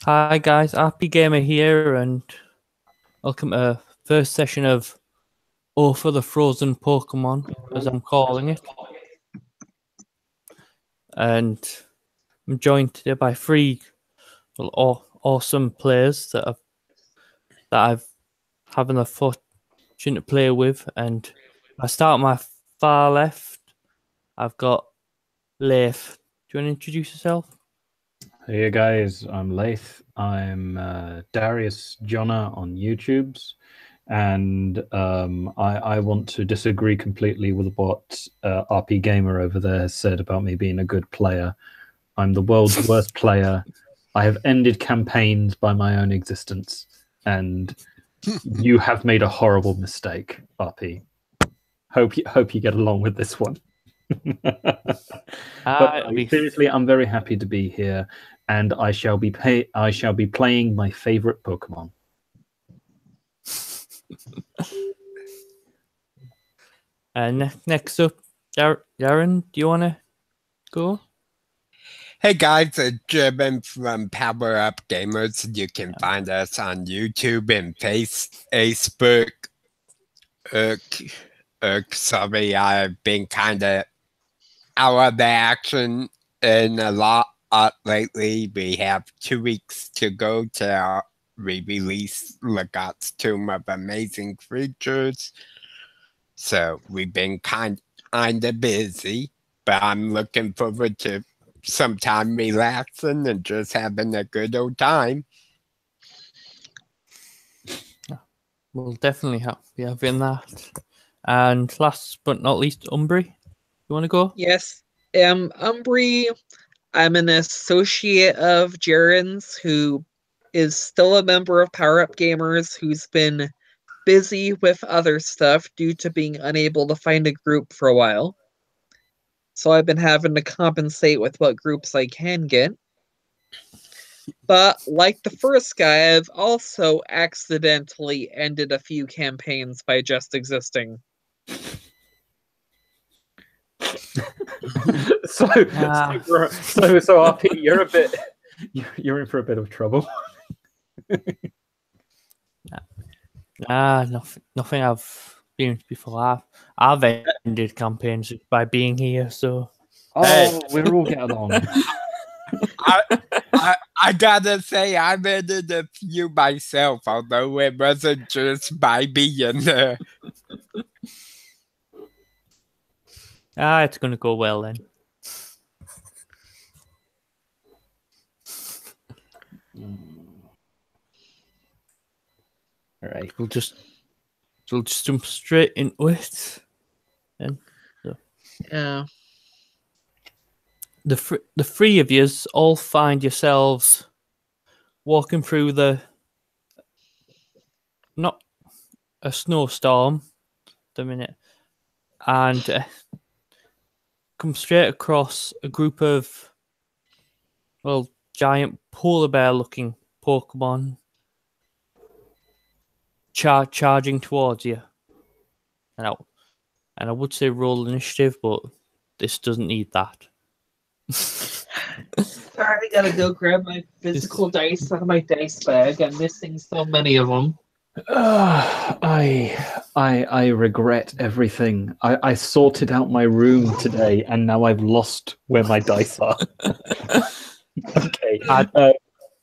Hi guys, Happy Gamer here, and welcome to first session of Oh for the Frozen Pokemon, as I'm calling it. And I'm joined today by three awesome players that I've having the fortune to play with. And I start on my far left. I've got Layth. Do you want to introduce yourself? Hey guys, I'm Layth. I'm Darius Jonna on YouTube's, and I want to disagree completely with what RP Gamer over there has said about me being a good player. I'm the world's worst player. I have ended campaigns by my own existence, and you have made a horrible mistake, RP. Hope you get along with this one. But seriously, I'm very happy to be here, and I shall be playing my favorite Pokemon. And next up, Jarin, do you want to go? Hey guys, it's Gible from Power Up Gamers. You can find us on YouTube and Facebook. Sorry, I've been kind of out of the action in a lot lately. We have 2 weeks to go till we release Legat's Tomb of Amazing Creatures. So we've been kind of busy, but I'm looking forward to some time relaxing and just having a good old time. We'll definitely be having that. And last but not least, Umbrie. You want to go? Yes. Umbrie, I'm an associate of Jarin's, who is still a member of Power Up Gamers, who's been busy with other stuff due to being unable to find a group for a while. So I've been having to compensate with what groups I can get. But like the first guy, I've also accidentally ended a few campaigns by just existing. So RP, you're in for a bit of trouble. Nothing I've been before. I've ended campaigns by being here, so we're all getting along. I gotta say, I've ended a few myself, although it wasn't just by being there. It's gonna go well then. All right, we'll just jump straight into it. Then, so. Yeah. The three of yous all find yourselves walking through not a snowstorm, the minute, and come straight across a group of giant polar bear looking Pokemon charging towards you. And I would say roll initiative, but this doesn't need that. Sorry, I gotta go grab my physical dice out of my dice bag. I'm missing so many of them. I regret everything. I sorted out my room today, and now I've lost where my dice are. Okay,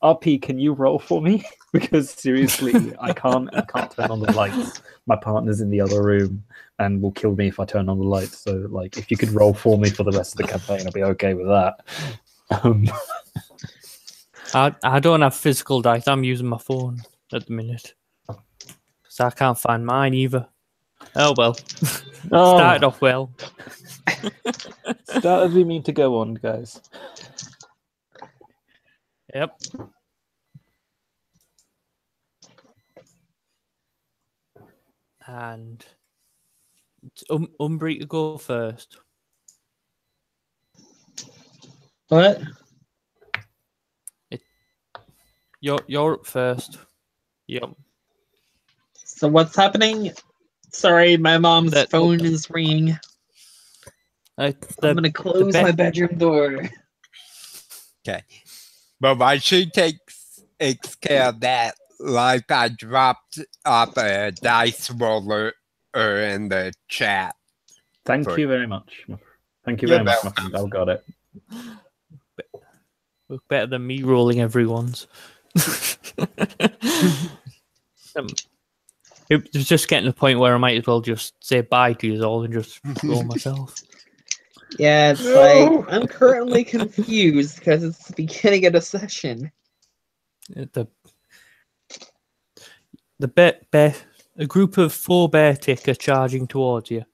RP, can you roll for me? Because seriously, I can't turn on the lights. My partner's in the other room and will kill me if I turn on the lights. So, like, if you could roll for me for the rest of the campaign, I'll be okay with that. I don't have physical dice. I'm using my phone at the minute. So I can't find mine either. Oh well. Started off well. Start as we mean to go on, guys. Yep. And it's Umbrie to go first. What? You're up first. Yep. So what's happening? Sorry, my mom's phone is ringing. I'm gonna close my bedroom door. Okay. But while she takes takes care of that. Like I dropped off a dice roller in the chat. Thank For- you very much. Thank you You're very much, my welcome. friend. I've got it. Look better than me rolling everyone's. It was just getting to the point where I might as well just say bye to you all and just roll myself. Yeah, it's like I'm currently confused because it's the beginning of the session. A group of 4 bear tick are charging towards you.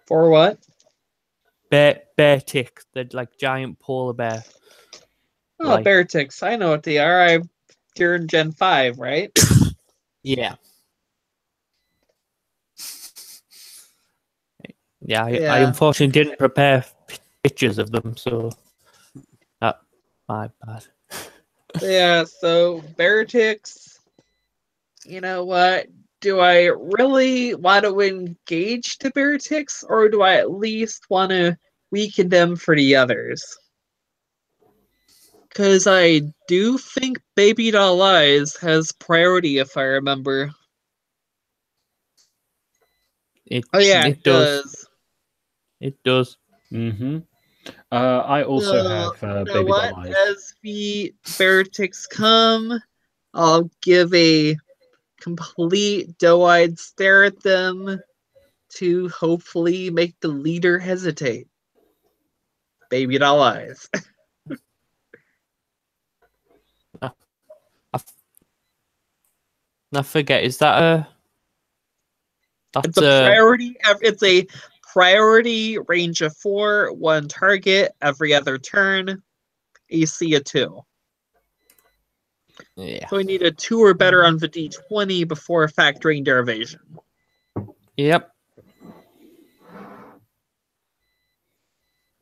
For what? Bear tick, they're like giant polar bear. Oh, Like- bear ticks. I know what they are. You're in Gen 5, right? Yeah. Yeah, I Yeah. unfortunately didn't prepare pictures of them, so that my bad. Yeah, so bear ticks. You know what? Do I really want to engage the bear ticks, or do I at least want to weaken them for the others? Because I do think Baby Doll Eyes has priority, if I remember. Oh yeah, it does. It does. Mm-hmm. I also have You know Baby what? Doll Eyes. As the bear ticks come, I'll give a complete doe-eyed stare at them to hopefully make the leader hesitate. Baby Doll Eyes. I forget, is that a... It's a priority. It's a priority range of 4, 1 target every other turn. AC of 2. Yeah. So we need a 2 or better on the D20 before factoring their evasion. Yep.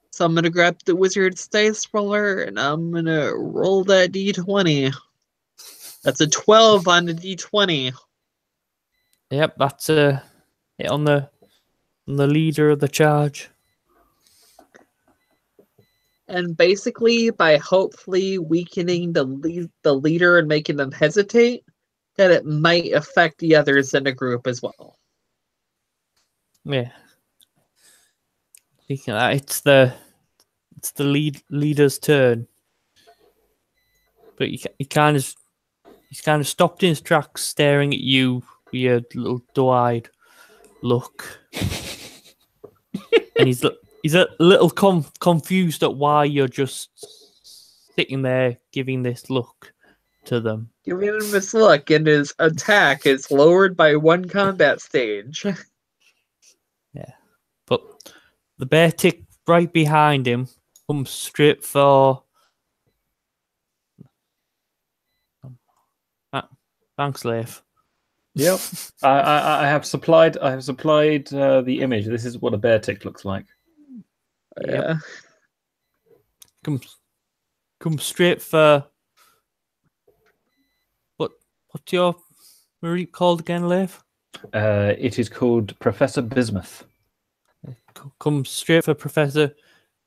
So I'm gonna grab the wizard's dice roller and I'm gonna roll that D20. That's a 12 on the D20. Yep, that's a hit on the leader of the charge. And basically, by hopefully weakening the leader and making them hesitate, that it might affect the others in the group as well. Yeah. Speaking of that, it's the leader's turn. But he kind of stopped in his tracks, staring at you with your little doe-eyed look, and he's a little confused at why you're just sitting there giving this look to them. Giving him this look, and his attack is lowered by 1 combat stage. Yeah, but the bear tick right behind him comes straight for. Thanks, Layth. Yep. I have supplied the image. This is what a bear tick looks like. Yeah. Come straight for. What's your mareeo called again, Layth? It is called Professor Bismuth. Come straight for Professor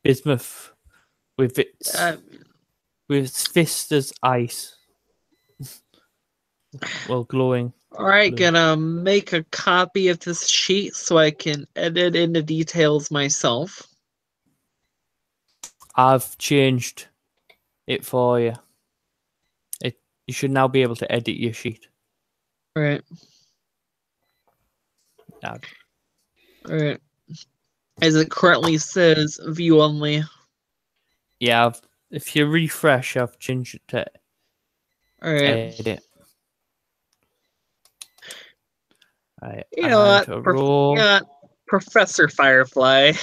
Bismuth with its fist as ice. Well, glowing. Alright, blue. gonna make a copy of this sheet so I can edit in the details myself. I've changed it for you. You should now be able to edit your sheet. Alright. Yeah. Alright. As it currently says, view only. Yeah, if you refresh, I've changed it to Alright. edit. Right, You know what? roll. Yeah, Professor Firefly.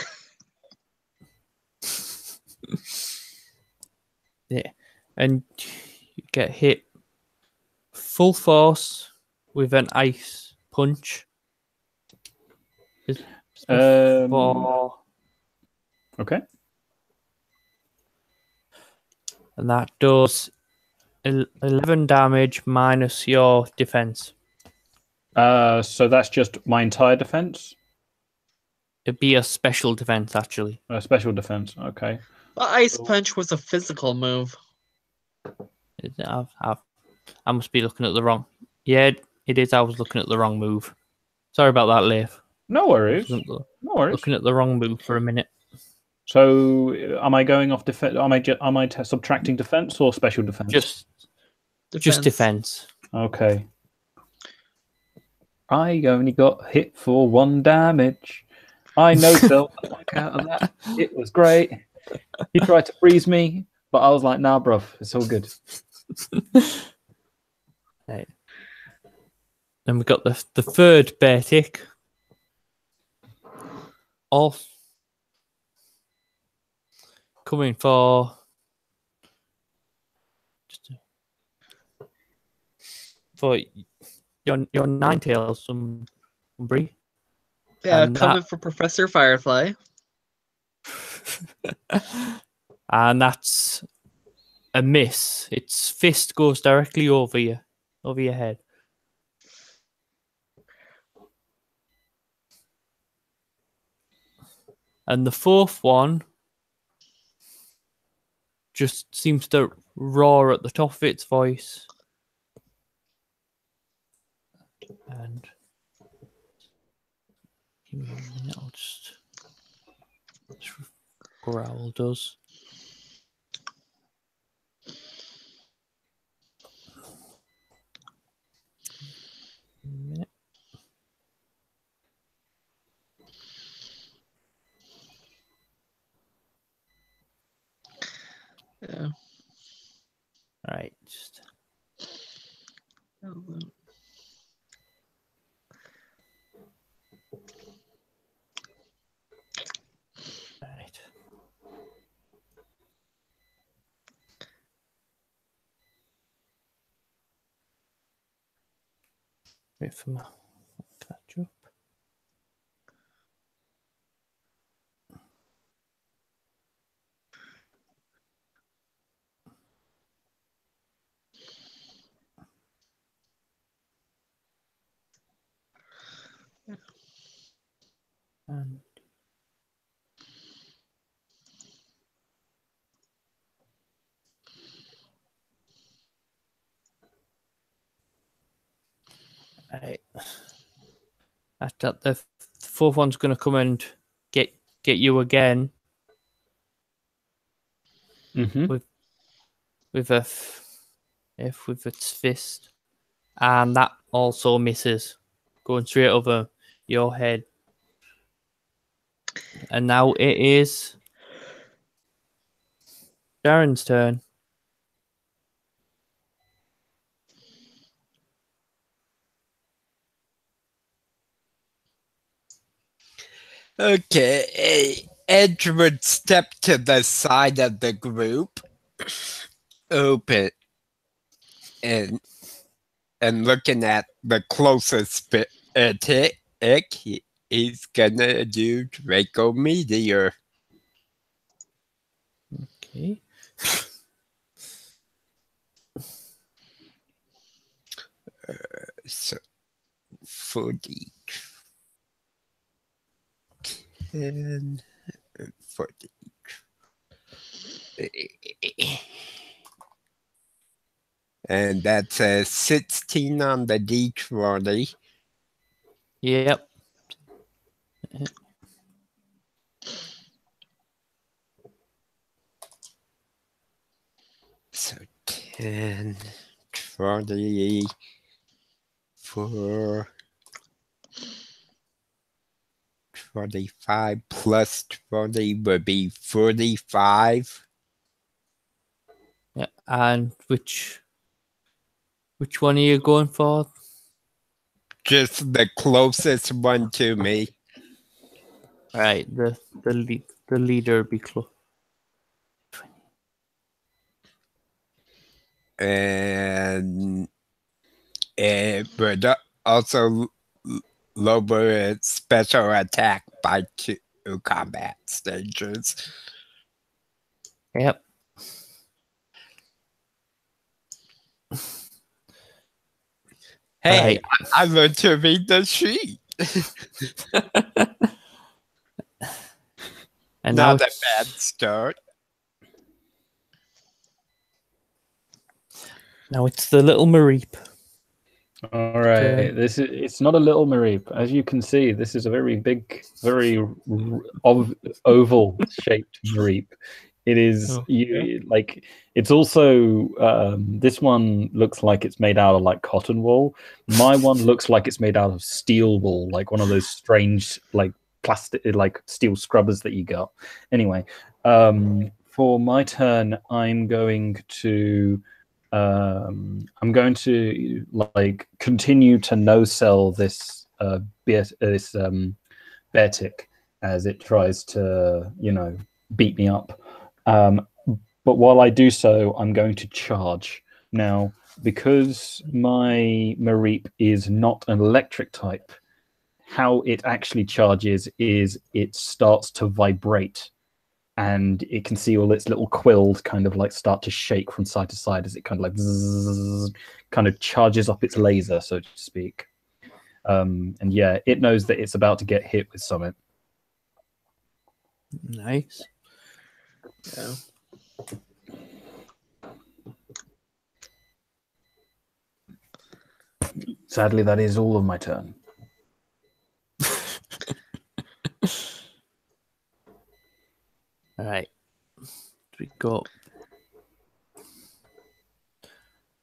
Yeah, and you get hit full force with an ice punch. For... Okay. And that does 11 damage minus your defense. So that's just my entire defense? It'd be a special defense, actually. A special defense, okay. The ice punch was a physical move. I must be looking at the wrong. Yeah, it is. I was looking at the wrong move. Sorry about that, Layth. No worries. No worries. Looking at the wrong move for a minute. So, am I going off defense? Am I subtracting defense or special defense? Just defense. Okay. I only got hit for 1 damage. I no-felt the fuck out of that. It was great. He tried to freeze me, but I was like, nah, bruv, it's all good. Right. Then we got the third bear tick. All coming for your Ninetales, Umbrie. Yeah, And coming for Professor Firefly. And that's a miss. Its fist goes directly over your head. And the fourth one just seems to roar at the top of its voice. And give me a minute, I'll just growl does. A minute. Yeah. All right, just right. Wait for my catch up. And right. After that, the fourth one's going to come and get you again. Mm-hmm. With its fist, and that also misses, going straight over your head. And now it is Jarin's turn. Okay, Edge would step to the side of the group, open, and looking at the closest tick, he's gonna do Draco Meteor. Okay. So 40, 10, 40. And that's a 16 on the D20. Yep. So 10, 20, 4, 25 plus 20 would be 45. Yeah. And which one are you going for? Just the closest one to me. Right. The leader be close. And it would also lower its special attack by 2 combat stages. Yep. Hey, Right. I learned to read the sheet. And now Not a bad start. Now it's the little Mareep. All right, it's not a little Mareep. As you can see, this is a very big, very oval shaped Mareep. It is like it's also this one looks like it's made out of like cotton wool. My one looks like it's made out of steel wool, like one of those strange like plastic like steel scrubbers that you got. Anyway, for my turn, I'm going to like continue to no sell this bear tick as it tries to beat me up. But while I do so, I'm going to charge. Now, because my Mareep is not an electric type, how it actually charges is it starts to vibrate, and it can see all its little quills kind of like start to shake from side to side as it kind of like zzz, kind of charges up its laser, so to speak. And yeah, it knows that it's about to get hit with something. Nice. Yeah. Sadly, that is all of my turn. All right. We go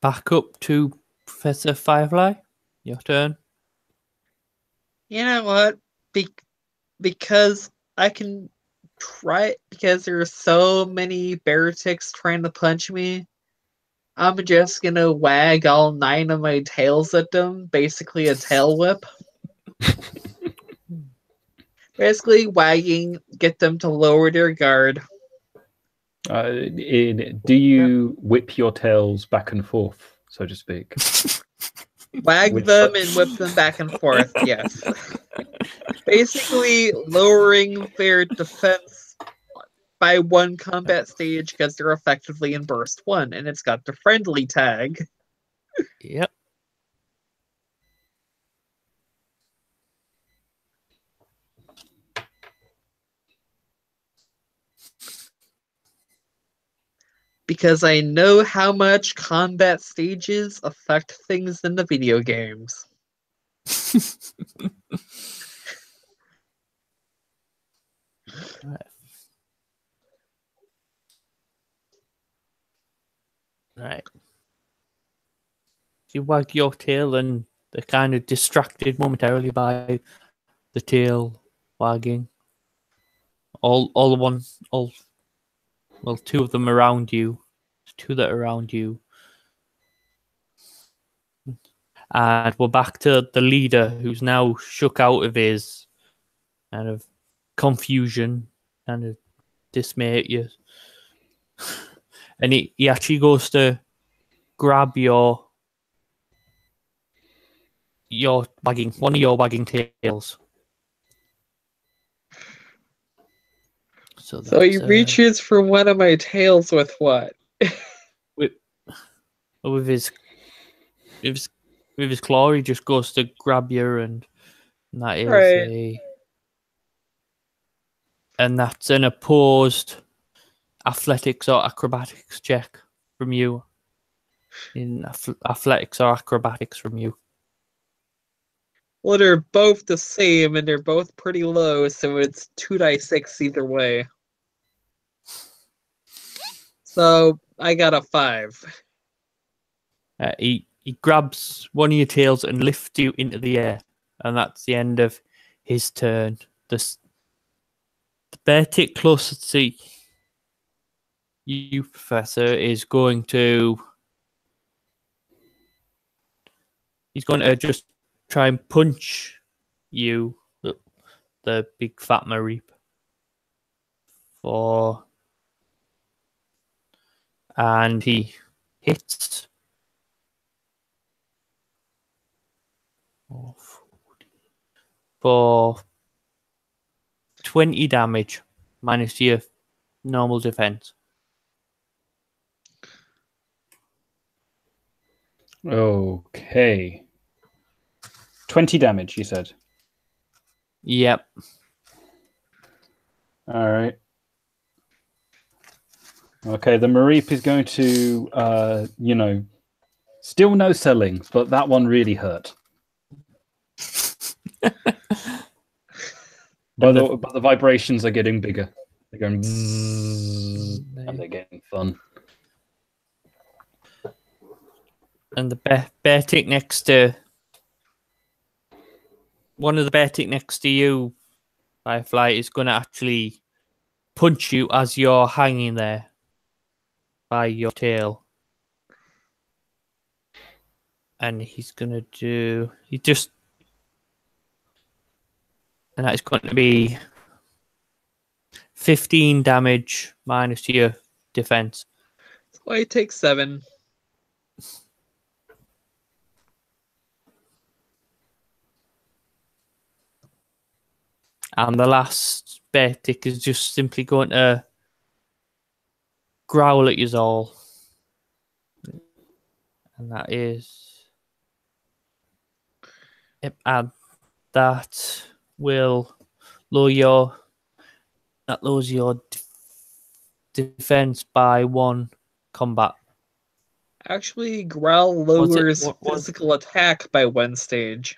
back up to Professor Firefly. Your turn. You know what? Because I can try, because there are so many bear ticks trying to punch me, I'm just gonna wag all 9 of my tails at them, basically a tail whip. Basically wagging, get them to lower their guard. Do you whip your tails back and forth, so to speak? Wag them and whip them back and forth, yes. Basically lowering their defense by 1 combat stage because they're effectively in burst 1, and it's got the friendly tag. Yep. Because I know how much combat stages affect things in the video games. Right. You wag your tail and they're kind of distracted momentarily by the tail wagging. All well, 2 of them around you. 2 that are around you. And we're back to the leader who's now shook out of his kind of confusion and of dismay at you. And he actually goes to grab one of your wagging tails. So he reaches for one of my tails with what? With his claw, he just goes to grab you, and that is Right. and that's an opposed athletics or acrobatics check from you. In athletics or acrobatics from you. Well, they're both the same, and they're both pretty low, so it's 2d6 either way. So I got a 5. He grabs one of your tails and lifts you into the air, and that's the end of his turn. The bear tick closer to you, Professor, is going to... He's going to just try and punch you, the big fat Mareep. And he hits for 20 damage minus your normal defense. Okay. 20 damage, you said? Yep. All right. Okay, the Mareep is going to, Still no sellings, but that one really hurt. But the vibrations are getting bigger. They're going bzzz, and they're getting fun. And the bear tick next to one of the bear tick next to you, Firefly, is going to actually punch you as you're hanging there by your tail. And he's going to do... And that's going to be 15 damage minus your defense. So I take 7. And the last bear tick is just simply going to growl at you all. And that is... Yep, and that will lower your... That lowers your defense by 1 combat. Actually, growl lowers physical attack by 1 stage.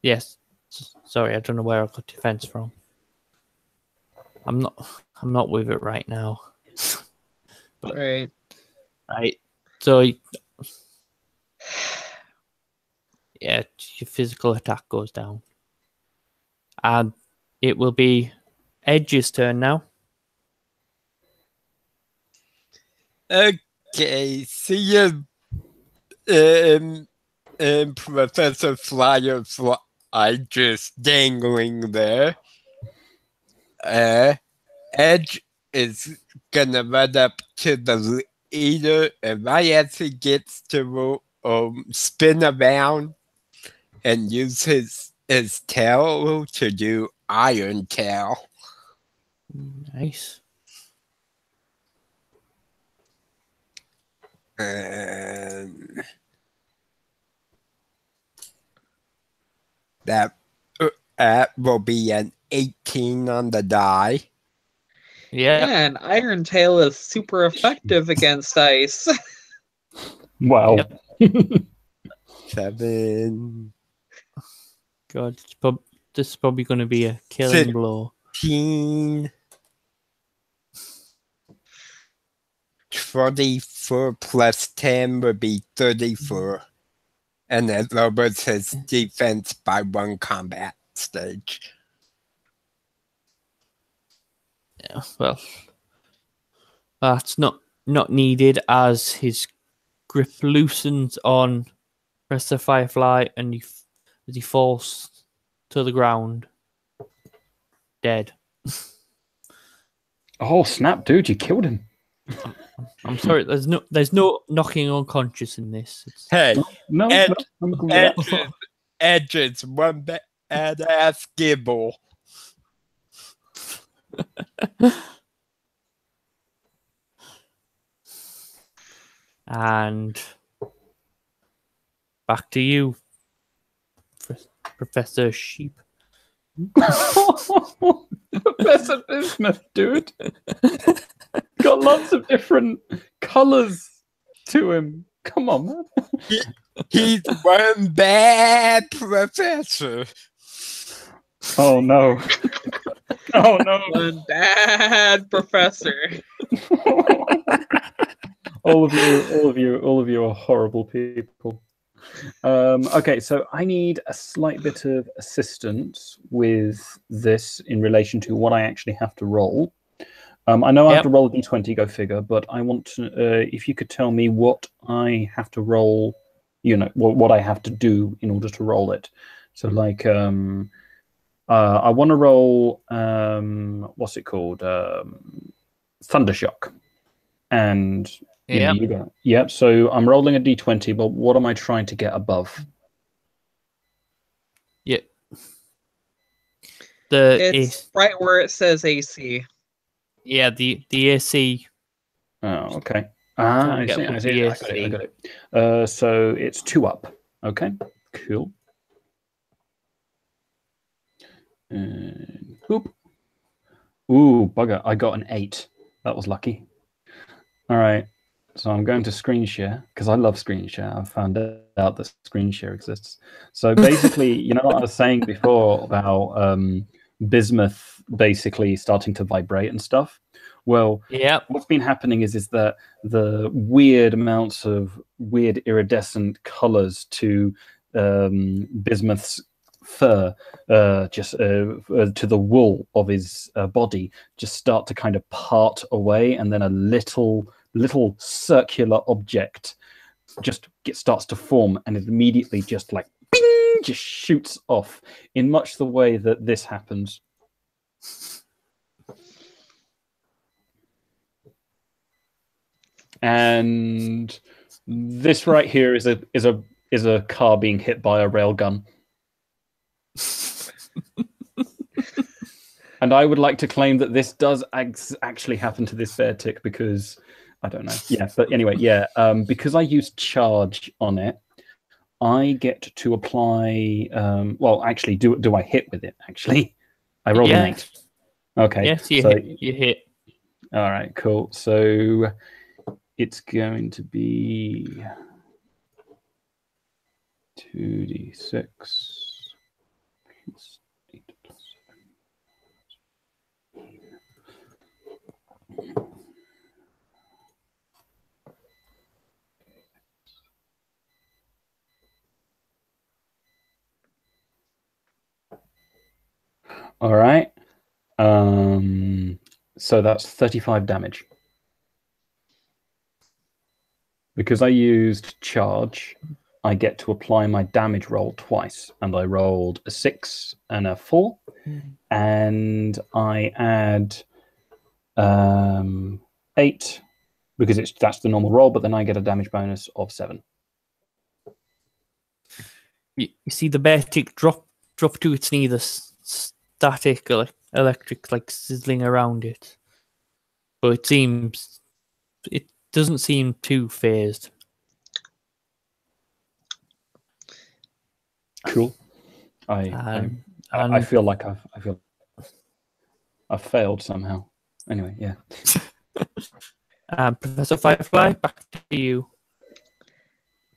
Yes. Sorry, I don't know where I got defense from. I'm not with it right now. But, right. Right. So yeah, your physical attack goes down. And it will be Edge's turn now. Okay, see you, Professor Firefly just dangling there. Edge is gonna run up to the leader, and right as he gets to spin around and use his tail to do Iron Tail. Nice. And that will be an 18 on the die. Yeah. And Iron Tail is super effective against ice. Wow. Yep. 7. God, this is probably going to be a killing blow. 15. 24 plus 10 would be 34. And it lowers his defense by 1 combat stage. Yeah, well, that's not needed as his grip loosens on Professor Firefly and he falls to the ground, dead. Oh snap, dude! You killed him. I'm sorry. There's no knocking unconscious in this. Hey, No, I'm cool with that. Edges, one badass Gible. And back to you, Professor Sheep. Professor Bismuth, dude. Got lots of different colors to him. Come on, man. He's one bad professor. Oh no. Oh no. One bad professor. all of you are horrible people. Okay, so I need a slight bit of assistance with this in relation to what I actually have to roll. I know I have to roll a d20, go figure, but I want to, if you could tell me what I have to roll, you know, what I have to do in order to roll it. So, like, I want to roll, what's it called? Thundershock. And, you know, you go, yep, so I'm rolling a d20, but what am I trying to get above? Yeah. It's right where it says AC. Yeah, the AC. Oh, okay. I see. I got it. So it's 2 up. Okay, cool. And whoop. Ooh, bugger. I got an 8. That was lucky. All right. So I'm going to screen share because I love screen share. I've found out that screen share exists. So basically, you know what I was saying before about bismuth basically starting to vibrate and stuff? Well, what's been happening is that the weird amounts of weird iridescent colors to bismuth's fur, just to the wool of his body, just start to kind of part away, and then a little circular object just starts to form, and it immediately just like bing, just shoots off in much the way that this happens. And this right here is a car being hit by a railgun. And I would like to claim that this does actually happen to this bear tick because I don't know. Yeah, but anyway, yeah. Because I used charge on it, I get to apply. Well, actually, do I hit with it? Actually, I rolled an 8. Okay. Yes, you hit. All right, cool. So it's going to be 2d6 plus 8 plus 7. All right. So that's 35 damage. Because I used charge, I get to apply my damage roll twice, and I rolled a 6 and a 4, and I add 8 because that's the normal roll, but then I get a damage bonus of 7. You see the bear tick drop to its knee, the static electric like sizzling around it, but it doesn't seem too phased. Cool. I feel like I've failed somehow. Anyway, yeah. Professor Firefly, back to you.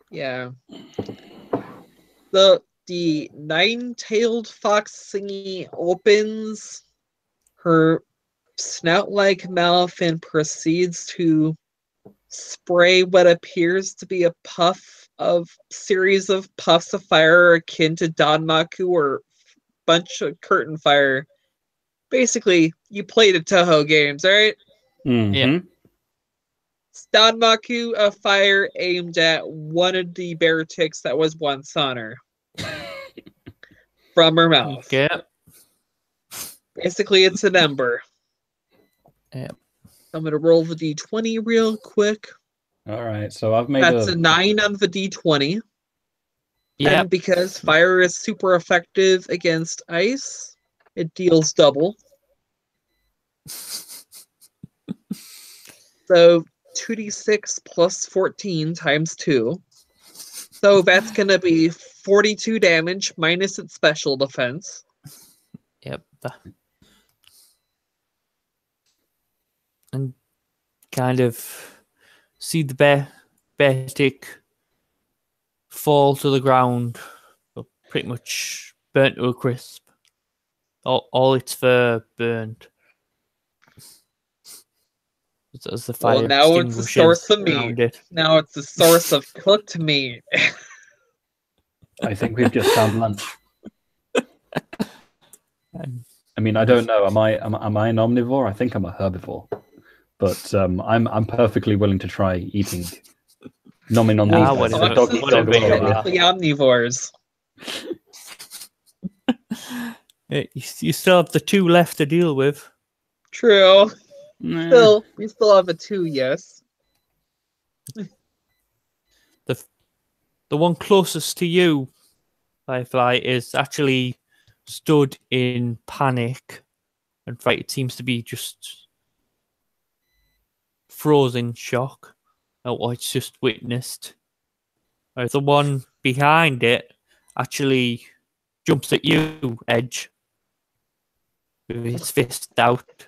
Yeah. The nine-tailed fox thingy opens her snout-like mouth and proceeds to spray what appears to be a series of puffs of fire akin to Danmaku or bunch of curtain fire. Basically, you played the Toho games, right? Mm-hmm. Yeah. Danmaku, a fire aimed at one of the bear ticks that was once on her. From her mouth. Yeah. Basically, it's an ember. Yeah. I'm going to roll the d20 real quick. All right, so I've made That's a 9 on the d20. Yeah. And because fire is super effective against ice, it deals double. So 2d6 plus 14 times 2. So that's going to be 42 damage minus its special defense. Yep. And kind of see the bear tick fall to the ground, pretty much burnt to a crisp. All its fur burned. As the fire now it's a source of meat. Now it's a source of cooked meat. I think we've just found lunch. I mean, I don't know. Am I an omnivore? I think I'm a herbivore, but I'm perfectly willing to try eating. Nomin on the omnivores. You still have the 2 left to deal with. True. We still have a 2, yes. The one closest to you, Firefly, is actually stood in panic. In fact, it seems to be just frozen shock at what it's just witnessed. Whereas the one behind it actually jumps at you, Edge, with his fist out.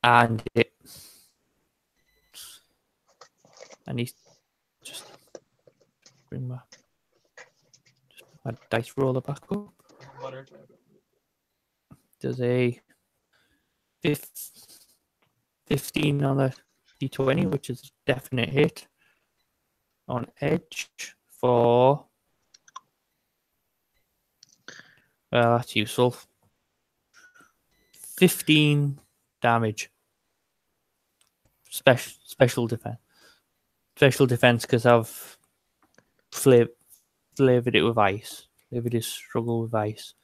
And it. And he's just bring my dice roller back up. Does a 15 on a d20, which is a definite hit. On edge for. Well, that's useful. 15 damage. Special defense. Special defense because I've flavored it with ice. Flavored his struggle with ice.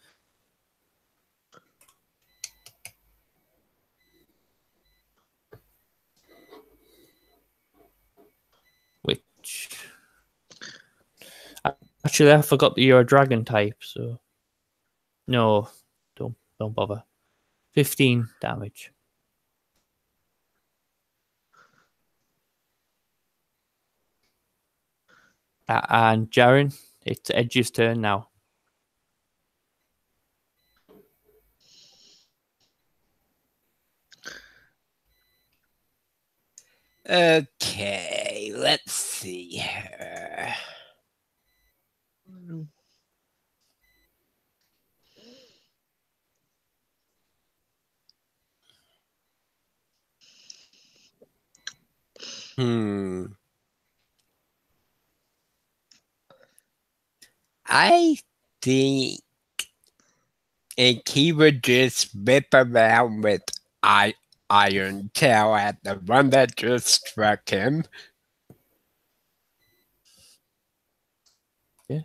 Which actually I forgot that you're a dragon type, so no, don't bother. 15 damage. And Jarin, it's Edge's turn now. Okay, let's see here. I think he would just whip around with Iron Tail at the one that just struck him. Yeah.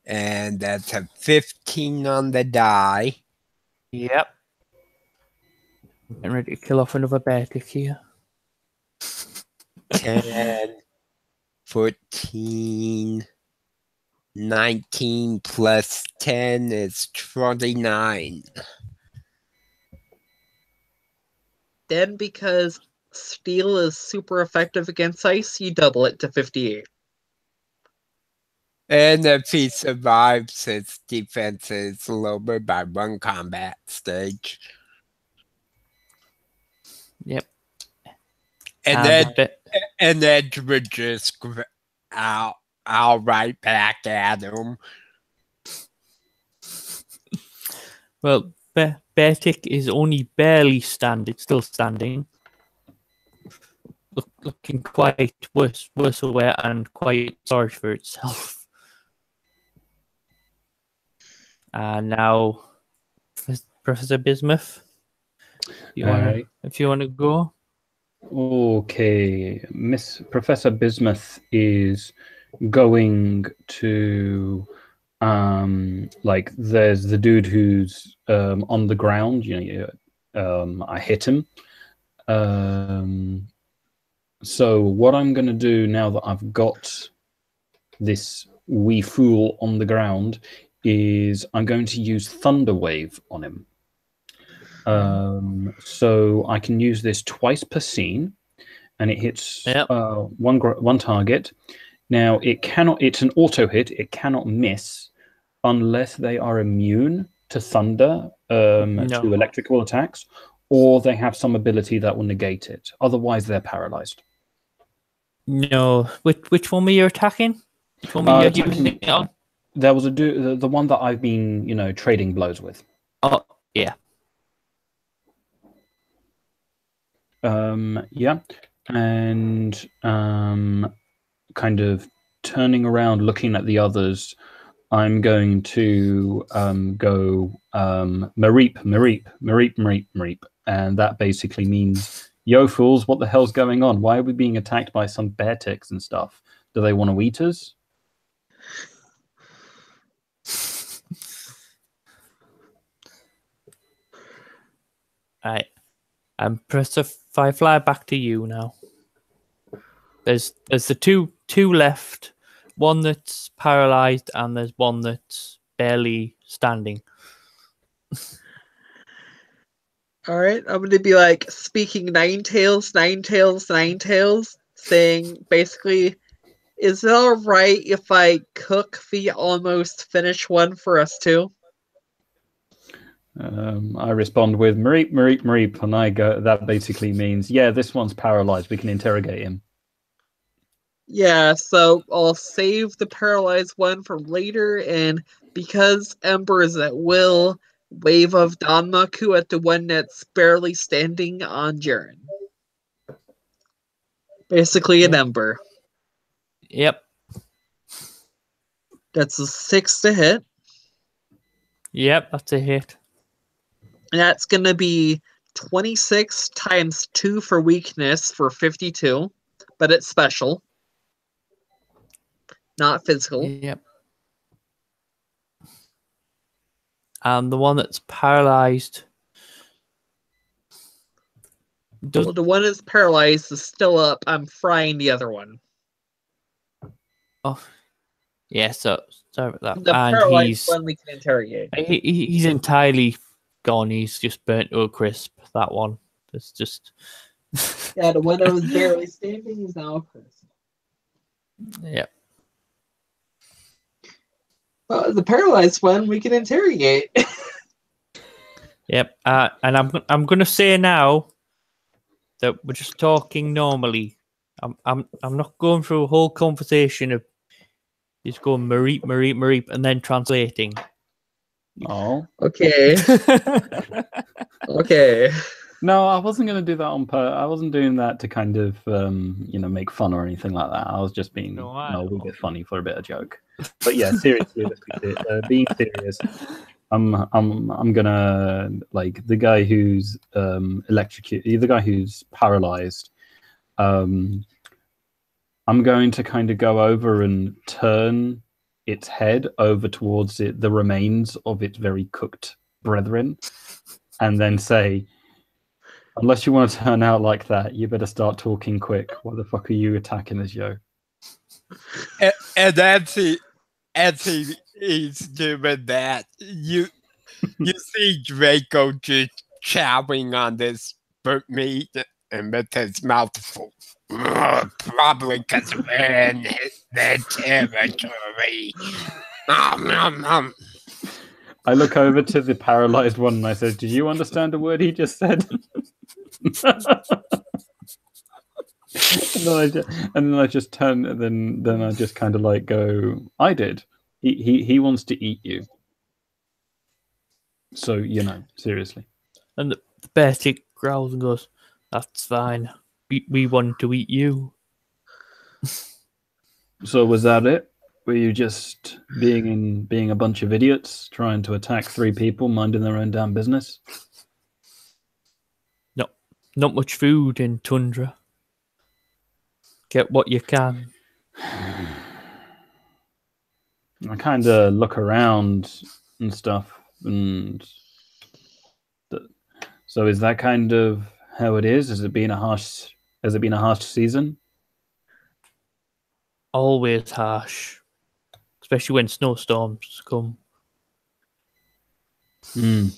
And that's a 15 on the die. Yep. Getting ready to kill off another bear tick here. 10, 14, 19 plus 10 is 29. Then, because steel is super effective against ice, you double it to 58. And if he survives, his defense is lowered by 1 combat stage. Yep. And then would just I'll right back at him. Well, Beartick is only barely still standing. Looking quite worse aware and quite sorry for itself. And now, Professor Bismuth, if you want to go. Okay, Professor Bismuth is going to like there's the dude who's on the ground. I hit him. So what I'm going to do now that I've got this wee fool on the ground is I'm going to use Thunder Wave on him. So I can use this twice per scene, and it hits one target. Now it's an auto hit. It cannot miss unless they are immune to thunder, to electrical attacks, or they have some ability that will negate it. Otherwise, they're paralyzed. No, which one were you attacking? Which one were you using it on? There was the one that I've been, trading blows with. Oh, yeah. Yeah, and kind of turning around, looking at the others, I'm going to go mareep, and that basically means, yo fools, what the hell's going on? Why are we being attacked by some bear ticks and stuff? Do they want to eat us? Right. Professor Firefly, back to you now. There's the two left. One that's paralyzed, and there's one that's barely standing. All right, I'm going to be like speaking Ninetales, saying basically, is it all right if I cook the almost finished one for us too? I respond with Mareep, Mareep, Mareep, and I go. That basically means, yeah, this one's paralyzed. We can interrogate him. Yeah, so I'll save the paralyzed one for later, and because Ember is at will, Wave of Danmaku at the one that's barely standing on Jarin. Basically an Ember. Yep. That's a 6 to hit. Yep, that's a hit. And that's going to be 26 times 2 for weakness for 52, but it's special, not physical. Yep. And the one that's paralyzed. Well, the one that's paralyzed is still up. I'm frying the other one. Oh, yeah. So sorry about that. The And paralyzed one we can interrogate. he's entirely gone. He's just burnt to a crisp. That one. It's just. Yeah, the one that was barely standing is now a crisp. Yep. Well, the paralyzed one we can interrogate. Yep. And I'm gonna say now that we're just talking normally. I'm not going through a whole conversation of just going Mareep, Mareep, Mareep, and then translating. Oh. Okay. Okay. No, I wasn't going to do that on purpose. I wasn't doing that to kind of, make fun or anything like that. I was just being a little bit funny for a bit of joke. But yeah, seriously, being serious, I'm gonna like the guy who's electrocuted, the guy who's paralyzed. I'm going to kind of go over and turn its head over towards the remains of its very cooked brethren, and then say, unless you want to turn out like that, you better start talking quick. Why the fuck are you attacking us, yo? And as he's doing that, you see Draco just chowing on this burnt meat and with his mouth full. Probably because we're in their territory. I look over to the paralyzed one and I said, "Did you understand the word he just said?" and then I just turn, and then I just kind of like go, "I did. He wants to eat you." So seriously. And the bear tick growls and goes, "That's fine. We want to eat you." So was that it? Were you just being a bunch of idiots trying to attack 3 people minding their own damn business? No, not much food in Tundra. Get what you can. I kind of look around and stuff, and so is that kind of how it is? Has it been a harsh season? Always harsh, especially when snowstorms come. Hmm.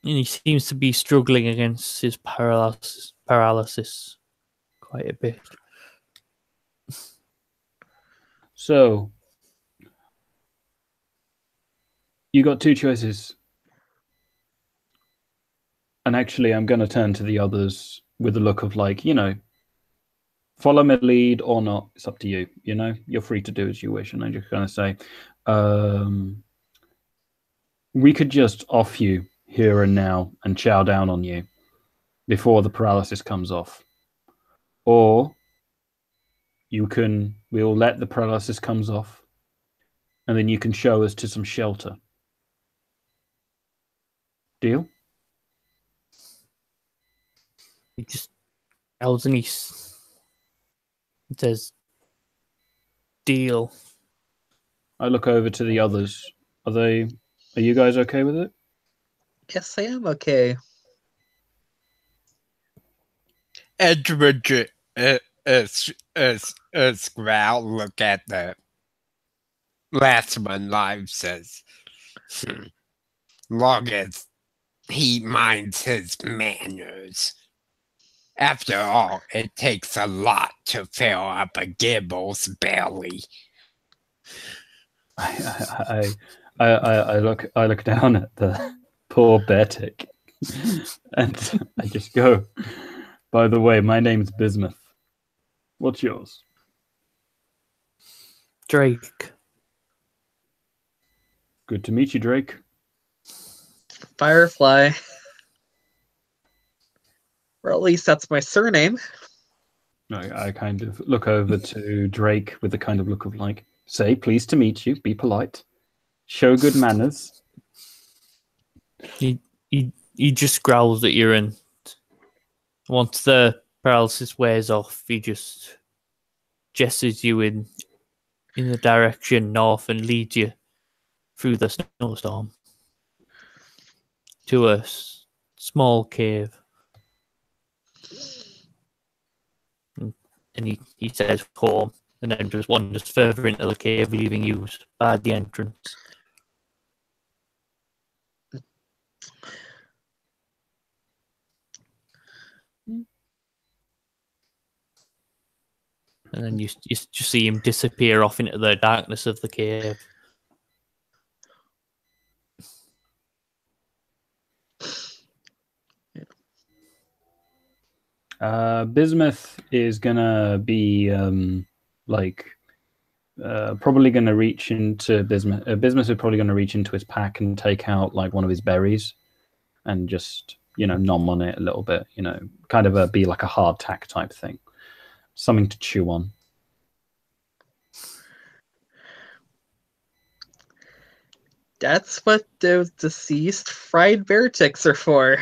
And he seems to be struggling against his paralysis quite a bit. So you got 2 choices. And actually, I'm going to turn to the others with a look of like, follow my lead or not. It's up to you. You're free to do as you wish. And I'm just going to say, we could just off you here and now and chow down on you before the paralysis comes off. Or we'll let the paralysis comes off, and then you can show us to some shelter. Deal? He just yells and he says, "Deal." I look over to the others. Are you guys okay with it? Yes, I am okay. Edward growl look at the last one live says, long as he minds his manners. After all, it takes a lot to fill up a Gible's belly. I look down at the poor Beartick. And I just go, by the way, my name's Bismuth. What's yours? Drake. Good to meet you, Drake. Firefly. Or at least that's my surname. I kind of look over to Drake with a kind of look of like, say, pleased to meet you, be polite, show good manners. He just growls at you, and once the paralysis wears off, he just gestures you in the direction north and leads you through the snowstorm to a small cave. And he says home, and then just wanders further into the cave, leaving you by the entrance. And then you just see him disappear off into the darkness of the cave. Bismuth is gonna be probably gonna reach into Bismuth. Bismuth is probably gonna reach into his pack and take out like one of his berries, and just nom on it a little bit. Kind of be like a hardtack type thing, something to chew on. That's what those deceased fried bear ticks are for.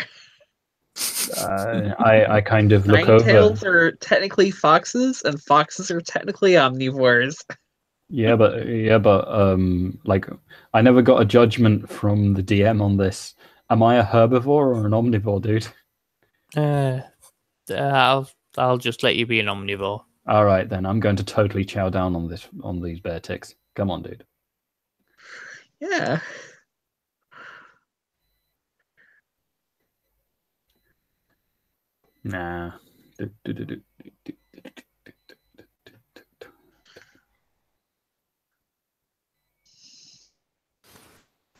I kind of look over. Ninetales are technically foxes, and foxes are technically omnivores. Yeah, but like I never got a judgment from the DM on this. Am I a herbivore or an omnivore, dude? I'll just let you be an omnivore. All right, then I'm going to totally chow down on these bear ticks. Come on, dude. Yeah. Nah.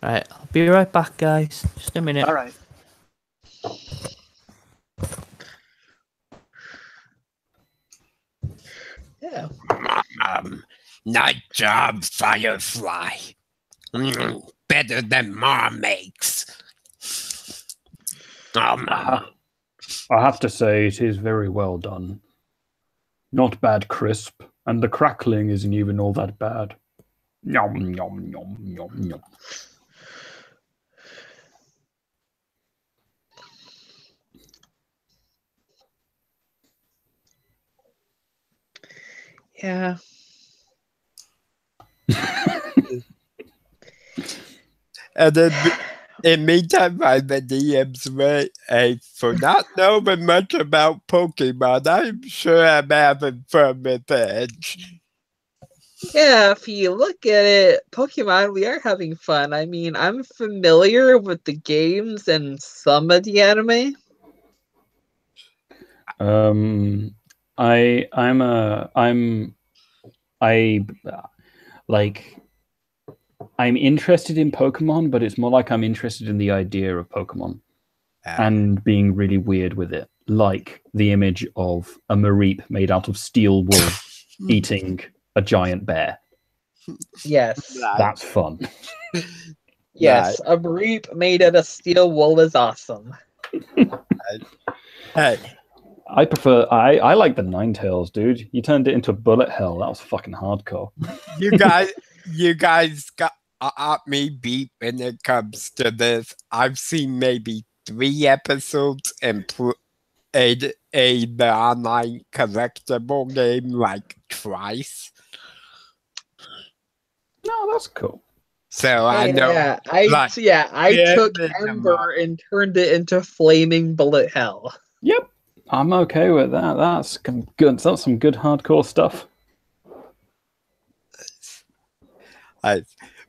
Right, I'll be right back, guys. Just a minute. All right. Yeah. Nice job, Firefly. Better than Mom makes. I have to say, it is very well done. Not bad crisp, and the crackling isn't even all that bad. Yum, yum, yum, yum, yum. Yeah. And then, in meantime, I'm the DM's way. For not knowing much about Pokemon, I'm sure I'm having fun with Edge. Yeah, if you look at it, Pokemon, we are having fun. I mean, I'm familiar with the games and some of the anime. I'm interested in Pokemon, but it's more like I'm interested in the idea of Pokemon and being really weird with it, like the image of a mareep made out of steel wool eating a giant bear. Yes. That's fun. Yes, a mareep made out of steel wool is awesome. Hey, I like the Ninetales, dude. You turned it into bullet hell. That was fucking hardcore. you guys got me beat when it comes to this. I've seen maybe 3 episodes and played the online collectible game like twice. No, that's cool. So I know. Yeah, I took Ember and turned it into flaming bullet hell. Yep, I'm okay with that. That's good. That's some good hardcore stuff.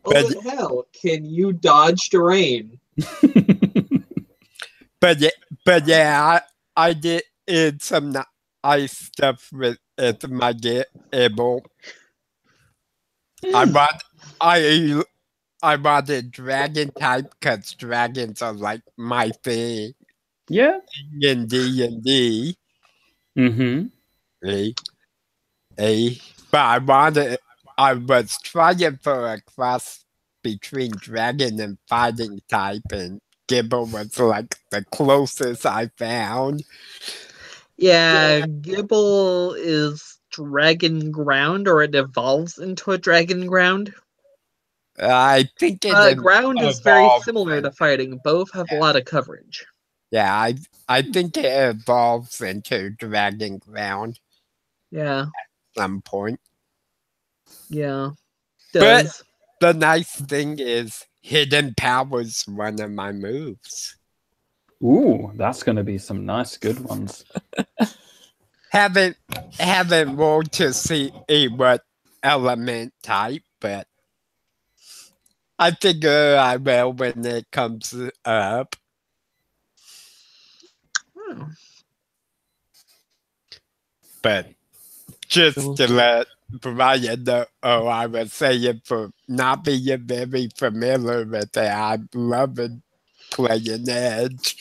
Bullet hell, can you dodge the rain? But yeah, I did some nice stuff with my Gible. I wanted dragon type because dragons are like my thing Yeah. in D&D. Mm-hmm. But I was trying for a cross between dragon and fighting type, and Gible was like the closest I found. Yeah, Gible is dragon ground, or it evolves into a dragon ground. I think it Ground is very evolves similar to fighting. Both have a lot of coverage. Yeah, I think it evolves into dragon ground Yeah, at some point. yeah, But does. the nice thing is hidden power's one of my moves. Ooh, that's going to be some nice, good ones. Haven't rolled to see what element type, but I figure I will when it comes up. Oh. But just Cool. to let Brian know, I was saying for not being very familiar with it, I'm loving playing Edge.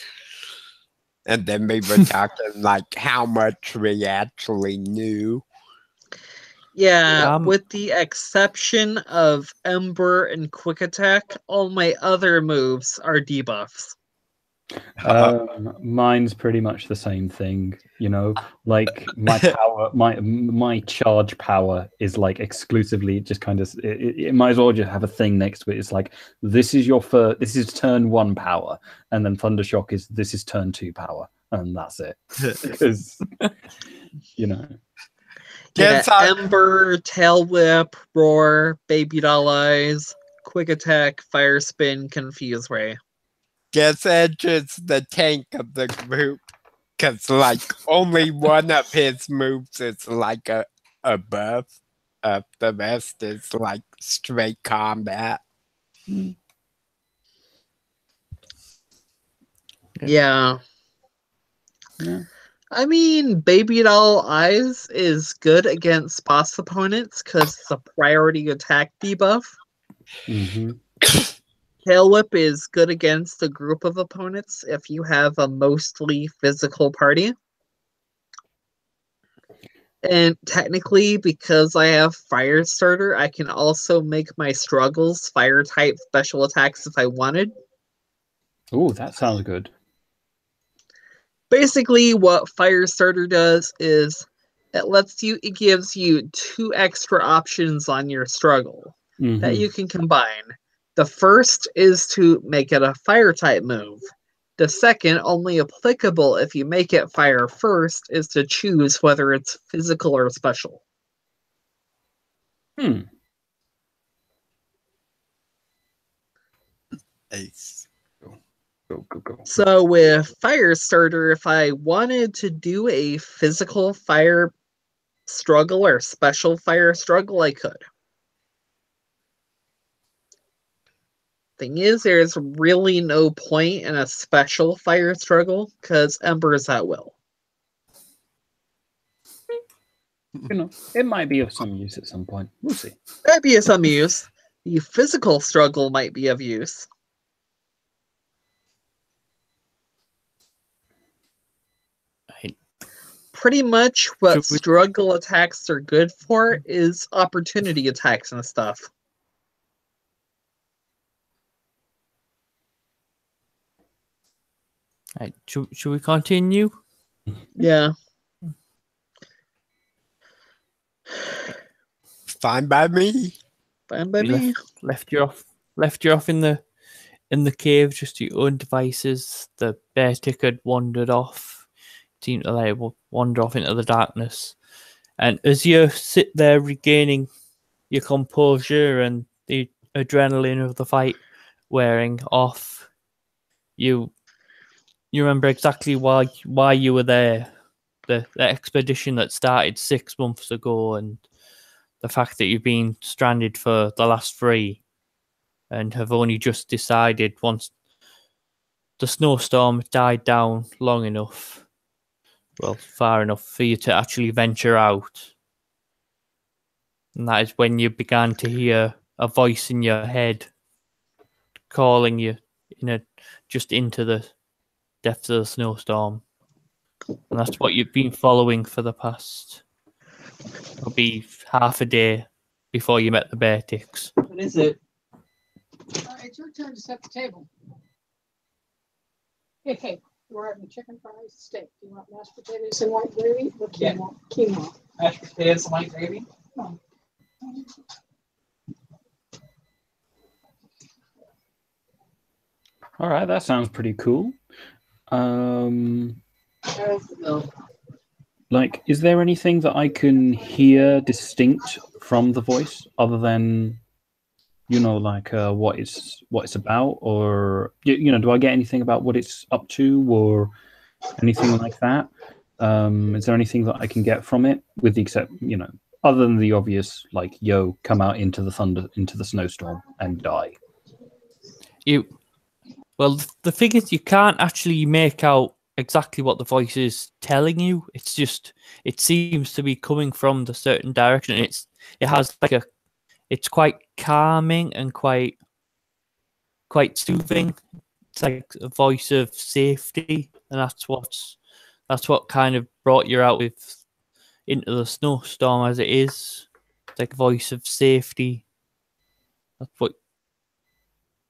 And then we were talking like how much we actually knew. Yeah, Um, with the exception of Ember and Quick Attack, all my other moves are debuffs. Mine's pretty much the same thing, you know. Like my power, my charge power is like exclusively just kind of. It might as well just have a thing next to it. It's like this is this is turn 1 power, and then Thundershock is this is turn 2 power, and that's it. Because you know. Guess Yeah, Ember, Tail Whip, Roar, Baby Doll Eyes, Quick Attack, Fire Spin, Confuse Ray. Guess Edge is the tank of the group. Because, like, only one of his moves is like a buff. The rest is like straight combat. Yeah. Yeah. I mean, Baby Doll Eyes is good against boss opponents because it's a priority attack debuff. Mm-hmm. Tail Whip is good against a group of opponents if you have a mostly physical party. And technically, because I have Fire Starter, I can also make my struggles fire type special attacks if I wanted. Oh, that sounds good. Basically, what Firestarter does is it gives you 2 extra options on your struggle that you can combine. The first is to make it a fire type move. The second, only applicable if you make it fire first, is to choose whether it's physical or special. Ace. Go. So with Firestarter, if I wanted to do a physical fire struggle or special fire struggle, I could. Thing is, there's really no point in a special fire struggle because Ember is at will. You know, it might be of some use at some point. We'll see. That'd be of some use. The physical struggle might be of use. Pretty much what struggle attacks are good for is opportunity attacks and stuff. Right, should we continue? Yeah. Fine by me. Fine by me. Left you off in the cave just to your own devices. The bear tick had wandered off. Seemed to like wander off into the darkness. And as you sit there regaining your composure and the adrenaline of the fight wearing off, you remember exactly why you were there. The expedition that started 6 months ago, and the fact that you've been stranded for the last 3 and have only just decided once the snowstorm died down long enough, well, far enough for you to actually venture out. And that is when you began to hear a voice in your head calling you just into the depths of the snowstorm. And that's what you've been following for the past probably half a day before you met the bear ticks. What is it? It's your turn to set the table. Hey, we're having chicken fries, steak. Do you want mashed potatoes and white gravy or quinoa? Quinoa. Mashed potatoes and white gravy? No. All right, that sounds pretty cool. There's the bill. Like, is there anything that I can hear distinct from the voice other than, like what it's about, or do I get anything about what it's up to or anything like that? Is there anything that I can get from it, with the except, other than the obvious, like, yo, come out into the thunder, into the snowstorm, and die? Well, the thing is, you can't actually make out exactly what the voice is telling you. It's just, it seems to be coming from the certain direction. It has like it's quite calming and quite soothing. It's like a voice of safety, and that's what kind of brought you out into the snowstorm as it is. It's like a voice of safety. That's what.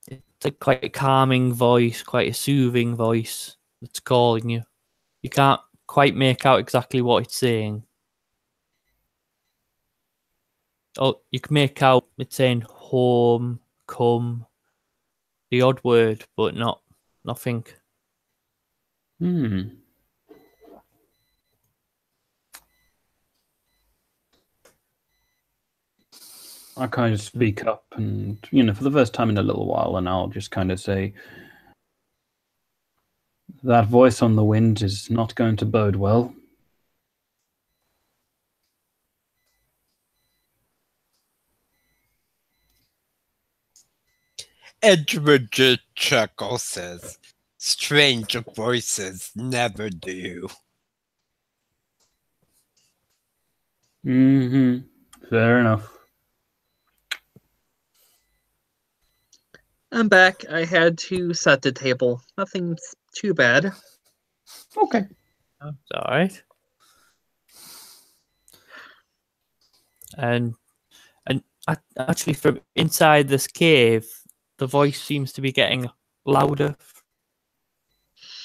It's like quite a calming voice, quite a soothing voice that's calling you. You can't quite make out exactly what it's saying. Oh, you can make out it's saying home, come, the odd word, but nothing. I kind of speak up and, for the first time in a little while, and I'll just kind of say, that voice on the wind is not going to bode well. Edward Chuckle says, strange voices never do. Fair enough. I'm back. I had to set the table. Nothing too bad. Okay. It's all right. And actually, from inside this cave, the voice seems to be getting louder.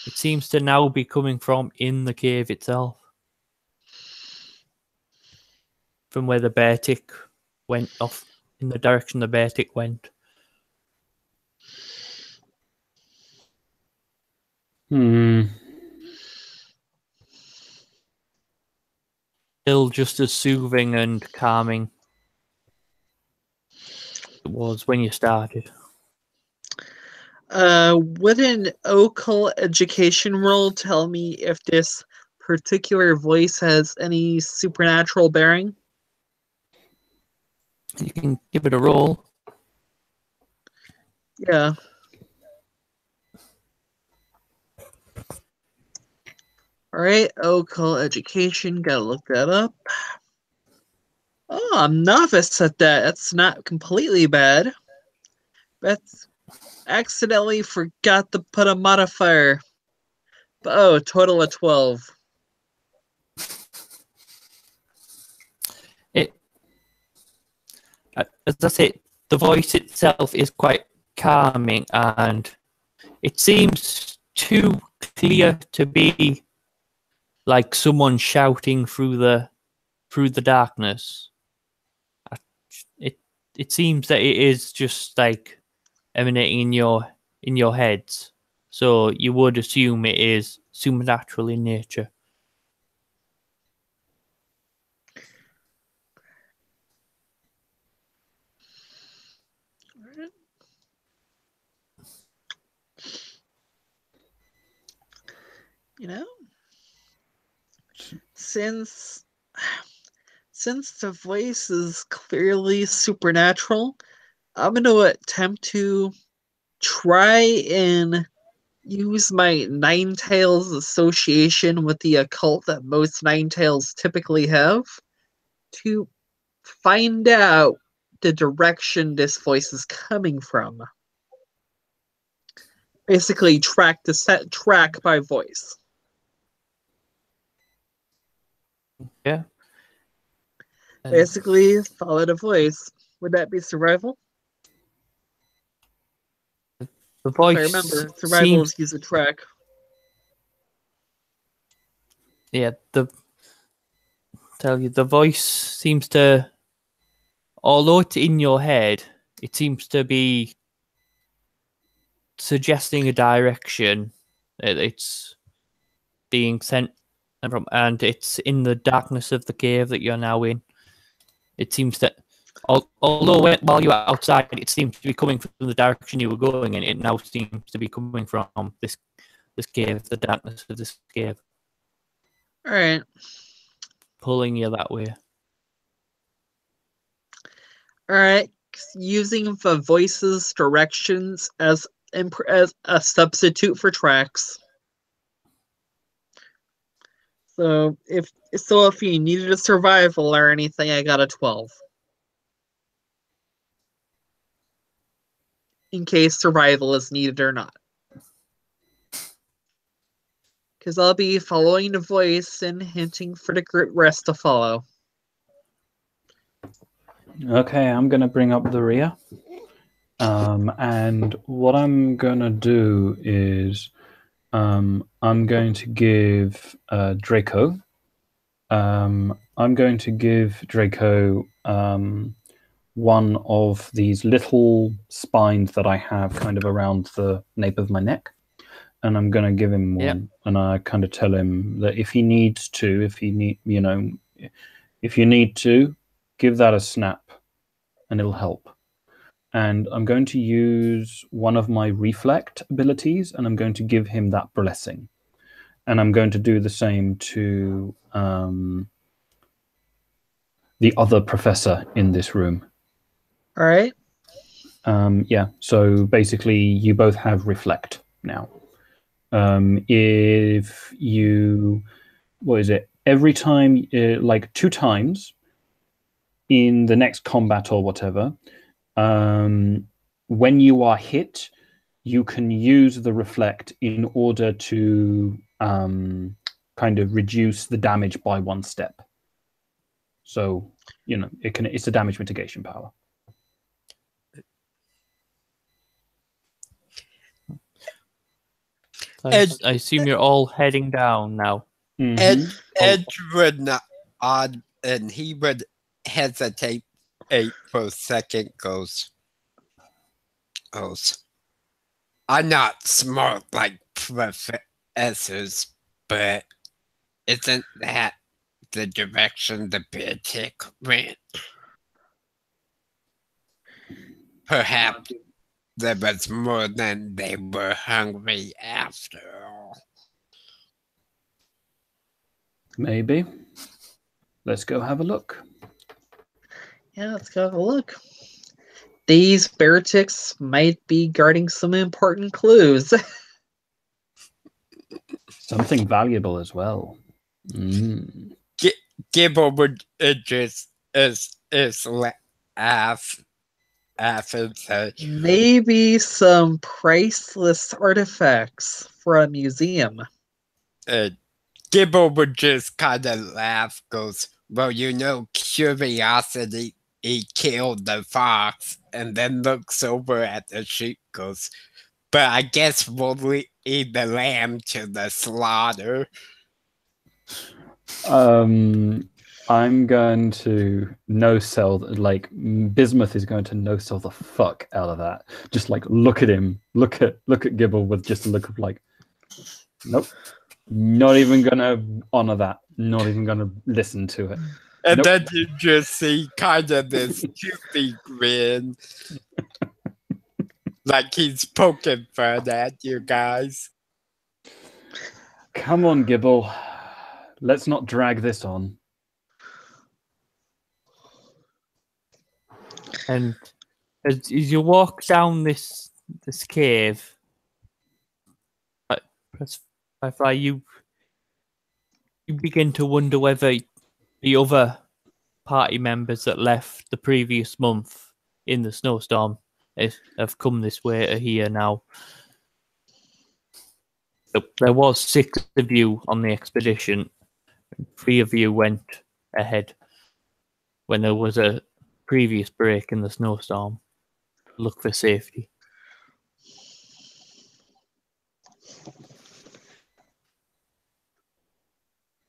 It seems to now be coming from in the cave itself, from where the bear tick went off, in the direction the bear tick went. Still just as soothing and calming it was when you started. Would an occult education roll tell me if this particular voice has any supernatural bearing? You can give it a roll. Yeah. Alright, occult education, gotta look that up. Oh, I'm novice at that. That's not completely bad. That's accidentally forgot to put a modifier. But oh, total of 12. As I say, the voice itself is quite calming, and it seems too clear to be like someone shouting through the darkness. It seems that it is just like emanating in your heads. So you would assume it is supernatural in nature. Since the voice is clearly supernatural, I'm going to attempt to try and use my Ninetales association with the occult that most Ninetales typically have to find out the direction this voice is coming from. basically track to set track by voice. Yeah. And Basically, follow the voice. Would that be survival? the If voice I remember, survival seems, is use a track. yeah, the voice seems to, although it's in your head, it seems to be suggesting a direction that it's being sent from, and it's in the darkness of the cave that you're now in. It seems that, although while you were outside, it seems to be coming from the direction you were going in. It now seems to be coming from this cave, the darkness of this cave, All right. pulling you that way. All right. Using the voice's directions as a substitute for tracks. So if you needed a survival or anything, I got a 12. In case survival is needed or not. Because I'll be following the voice and hinting for the rest to follow. Okay, I'm going to bring up the rear. And what I'm going to do is I'm going to give Draco. I'm going to give Draco one of these little spines that I have kind of around the nape of my neck. And I'm going to give him one. Yep. And I kind of tell him that if you need to, give that a snap and it'll help. And I'm going to use one of my reflect abilities, and I'm going to give him that blessing. And I'm going to do the same to the other professor in this room. All right. Yeah, so basically you both have reflect now. If you, every time, like 2 times in the next combat or whatever, when you are hit, you can use the reflect in order to kind of reduce the damage by 1 step. So, it's a damage mitigation power. I assume you're all heading down now. Mm-hmm. Ed would not odd, and he would hesitate for a second. Goes, I'm not smart like professors, but isn't that the direction the bear tick went? Perhaps there was more than they were hungry after all. Maybe. Let's go have a look. Yeah, let's go have a look. These bear ticks might be guarding some important clues. Something valuable as well. Gible would just laugh and say, Maybe some priceless artifacts for a museum. Gible would just kind of laugh, goes, well, curiosity, he killed the fox, and then looks over at the sheep, goes, but I guess we'll lead the lamb to the slaughter. I'm going to no-sell, Bismuth is going to no-sell the fuck out of that. Just look at him, look at Gible with just a look of nope, not even gonna honor that, not even gonna listen to it. And then you just see kind of this toothy grin, like he's poking fun at you guys. Come on, Gible, let's not drag this on. And as you walk down this cave, Firefly, you begin to wonder whether the other party members that left the previous month in the snowstorm have come this way to here now. there was 6 of you on the expedition. 3 of you went ahead when there was a previous break in the snowstorm. Look for safety.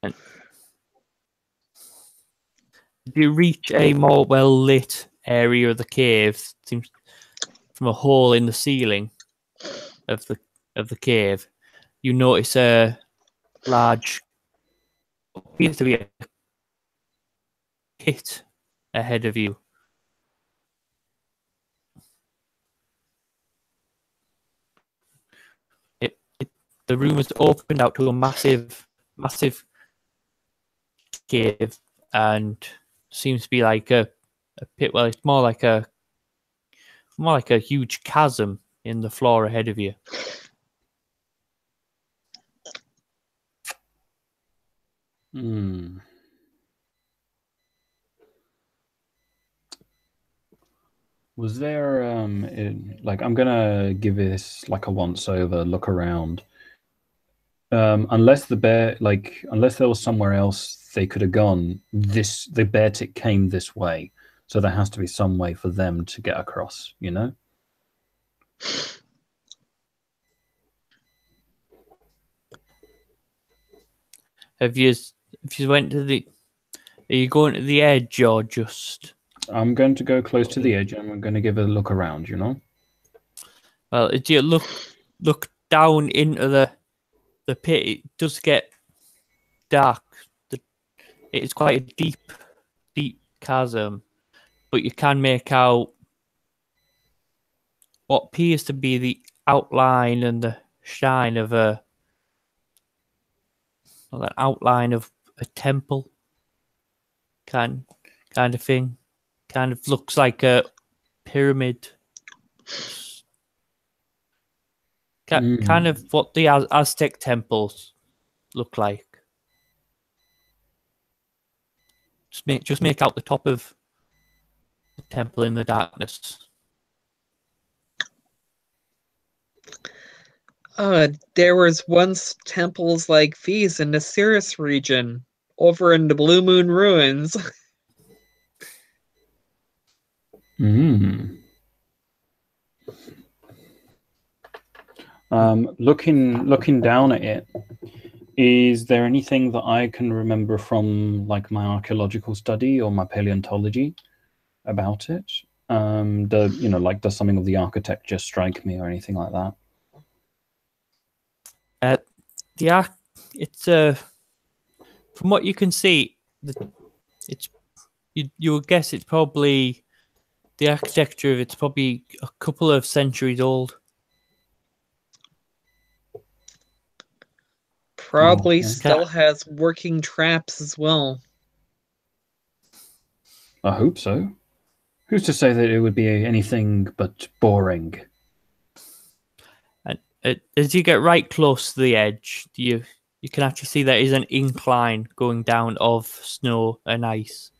And if you reach a more well-lit area of the cave, seems from a hole in the ceiling of the cave, you notice a large, appears to be a pit ahead of you. The room was opened out to a massive cave, and seems to be like a pit. Well, it's more like a huge chasm in the floor ahead of you. Was there like, I'm gonna give this like a once over look around. Unless there was somewhere else they could have gone, the bear tick came this way, so there has to be some way for them to get across, you know? If you went to the, are you going to the edge or just? I'm going to go close to the edge and I'm going to give it a look around, you know? Well, if you look down into the pit, it does get dark. It's quite a deep chasm, but you can make out what appears to be the outline and the shine of an outline of a temple kind of thing. Kind of looks like a pyramid. Kind of what the Aztec temples look like. Just make out the top of the temple in the darkness. There was once temples like these in the Cirrus region, over in the Blue Moon Ruins. Looking down at it, is there anything that I can remember from like my archaeological study or my paleontology about it? Does something of the architecture strike me or anything like that? It's from what you can see, you would guess it's probably the architecture of it's probably a couple of centuries old. Probably still has working traps as well. I hope so. Who's to say that it would be anything but boring? And as you get right close to the edge, you can actually see there is an incline going down of snow and ice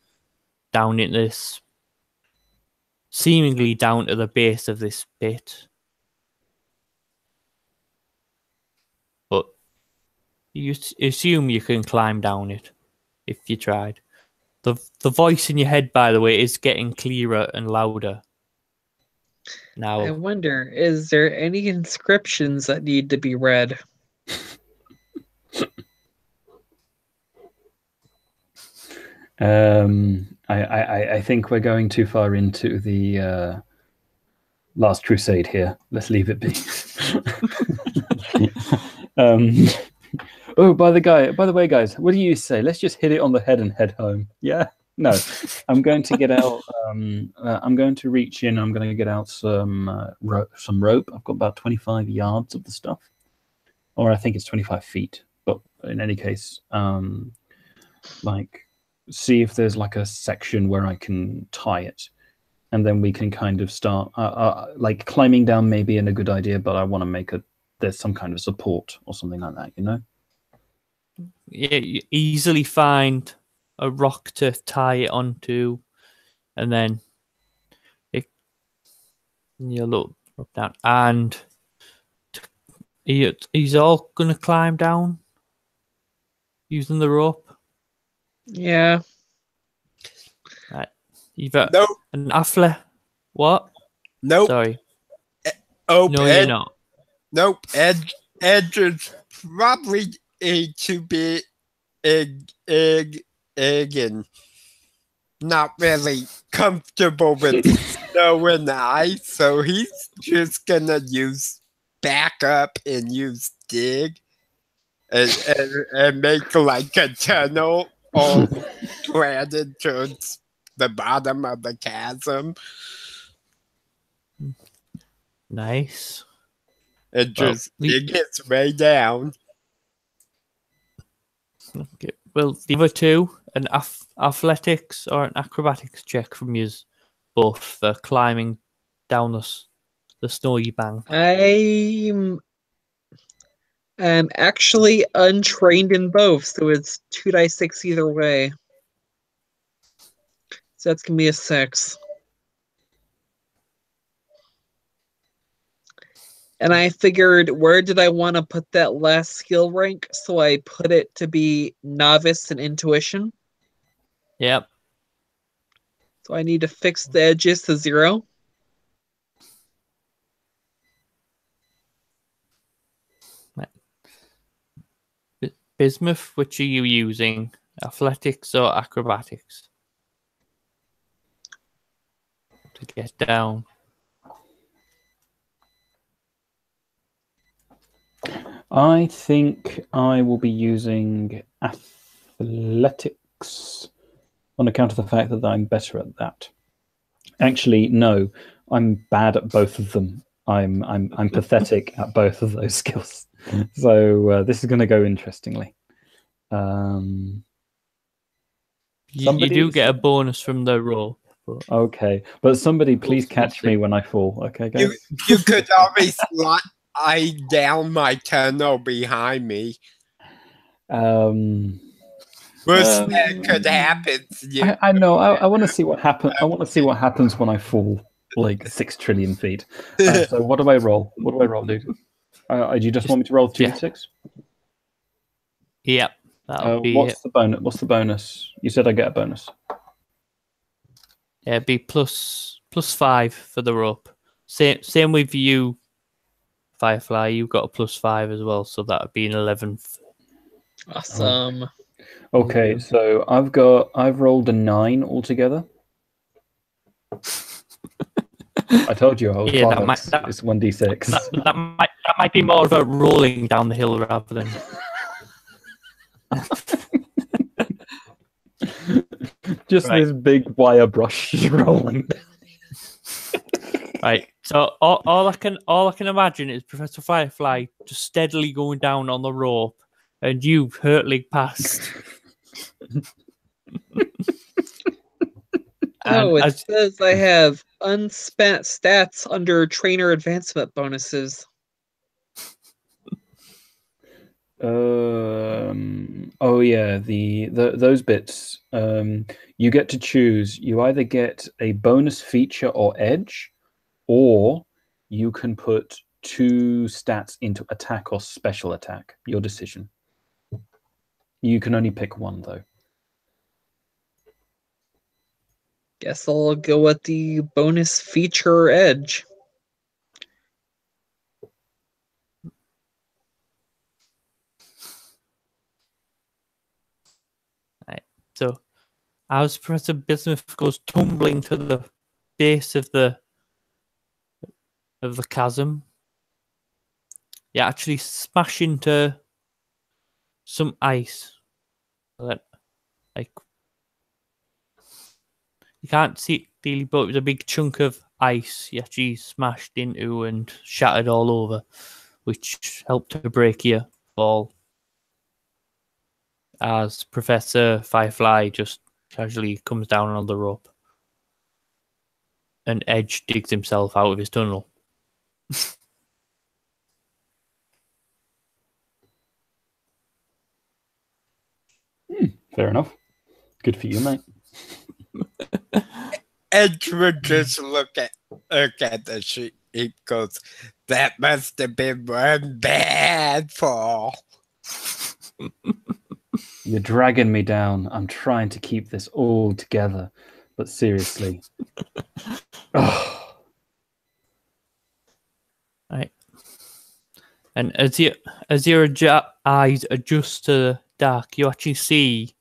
down into this, seemingly down to the base of this pit. But you assume you can climb down it if you tried. The voice in your head, by the way, is getting clearer and louder. Now, I wonder, is there any inscriptions that need to be read? I think we're going too far into the Last Crusade here. Let's leave it be. By the way, guys, what do you say? Let's just hit it on the head and head home. Yeah? No. I'm going to get out. I'm going to reach in. I'm going to get out some rope. I've got about 25 yards of the stuff. Or I think it's 25 feet. But in any case, see if there's like a section where I can tie it. And then we can kind of start, climbing down maybe in a good idea, but I want to make there's some kind of support or something like that, you know? Yeah, you easily find a rock to tie it onto, and then you look down, and He's all gonna climb down using the rope. Yeah. Right. You've got Nope. an affle. What? Nope. Sorry. Oh, No, you're not. Nope. Edge is probably to be and not really comfortable with snow and ice, so he's just gonna use backup and use dig and make like a tunnel all planted towards the bottom of the chasm. Nice. And just dig its way down. Okay. Well, the other two, an athletics or an acrobatics check from you both for climbing down the snowy bank. I'm actually untrained in both, so it's 2d6 either way. So that's gonna be a 6. And I figured, where did I want to put that last skill rank? So I put it to be novice and intuition. Yep. So I need to fix the edges to 0. Bismuth, which are you using? Athletics or acrobatics? To get down. I think I will be using athletics on account of the fact that I'm better at that. Actually, no, I'm bad at both of them. I'm pathetic at both of those skills. So this is going to go interestingly. You do get a bonus from the roll. But... Okay, but somebody please catch me when I fall. Okay, guys. You could always slide down my tunnel behind me. Worst that could happen. I know. I want to see what happens. I want to see what happens when I fall like 6 trillion feet. So what do I roll? What do I roll, dude? Do you just want me to roll 2d6? Yep. That'll be what's the bonus? What's the bonus? You said I get a bonus. Yeah, it'd be plus 5 for the rope. Same with you, Firefly. You got a +5 as well, so that would be an 11th. Awesome. Okay, so I've rolled a 9 altogether. I told you I was it's 1d6. That might be more of a rolling down the hill rather than. Just this big wire brush rolling. Right. So all I can imagine is Professor Firefly just steadily going down on the rope, and you hurtling past. It says I have unspent stats under trainer advancement bonuses. Oh yeah, those bits. You get to choose. You either get a bonus feature or edge, or you can put 2 stats into attack or special attack. Your decision. You can only pick one though. Guess I'll go with the bonus feature edge. Right. So as Professor Bismuth goes tumbling to the base of the chasm, you actually smash into some ice. Like you can't see it clearly, but it was a big chunk of ice you actually smashed into and shattered all over, which helped to break your fall. As Professor Firefly just casually comes down on the rope, and Edge digs himself out of his tunnel. Fair enough. Good for you, mate. Edge would just look at the it goes, that must have been one bad fall. You're dragging me down. I'm trying to keep this all together, but seriously. Oh. Right. And as your eyes adjust to the dark, you actually see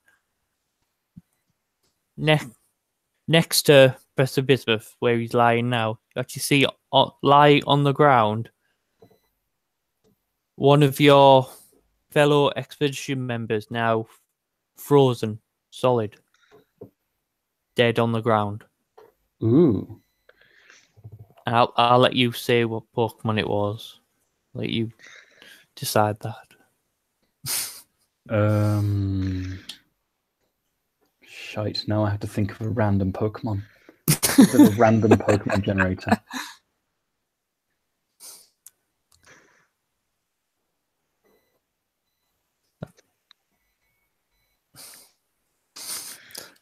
next to Professor Bismuth, where he's lying now, you actually see lie on the ground one of your fellow expedition members, now frozen, solid, dead on the ground. Ooh. And I'll let you say what Pokemon it was. Let you decide that. Shite. Now I have to think of a random Pokemon. Think of a random Pokemon generator.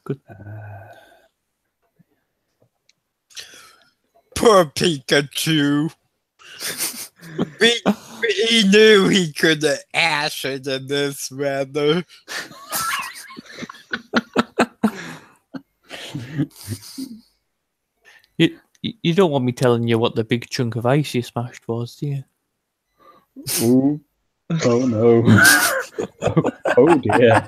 Good. Poor Pikachu. He knew he could have ashed in this weather. You don't want me telling you what the big chunk of ice you smashed was, do you? Ooh. Oh no. Oh dear.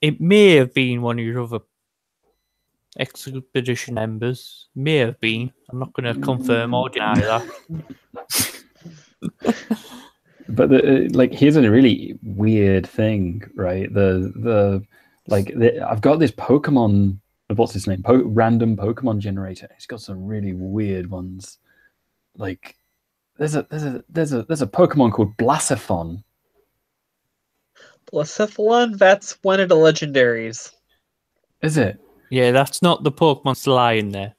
It may have been one of your other expedition members. May have been. I'm not going to confirm or deny that. But here's a really weird thing, right? I've got this Pokemon. What's his name? Random Pokemon generator. It's got some really weird ones. Like there's a Pokemon called Blacephalon. Blacephalon, that's one of the legendaries. Is it? Yeah, that's not the Pokemon lying there.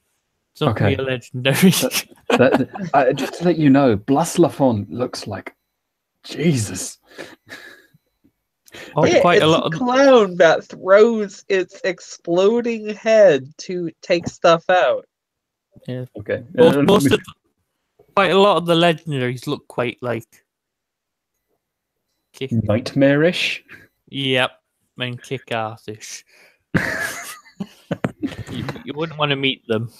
It's not Okay. real legendary. Just to let you know, Blacephalon looks like Jesus. Oh, Yeah, quite it's a lot a of clown that throws its exploding head to take stuff out. yeah. Okay. Quite a lot of the legendaries look quite like Nightmarish. Yep, and kick-assish. you wouldn't want to meet them.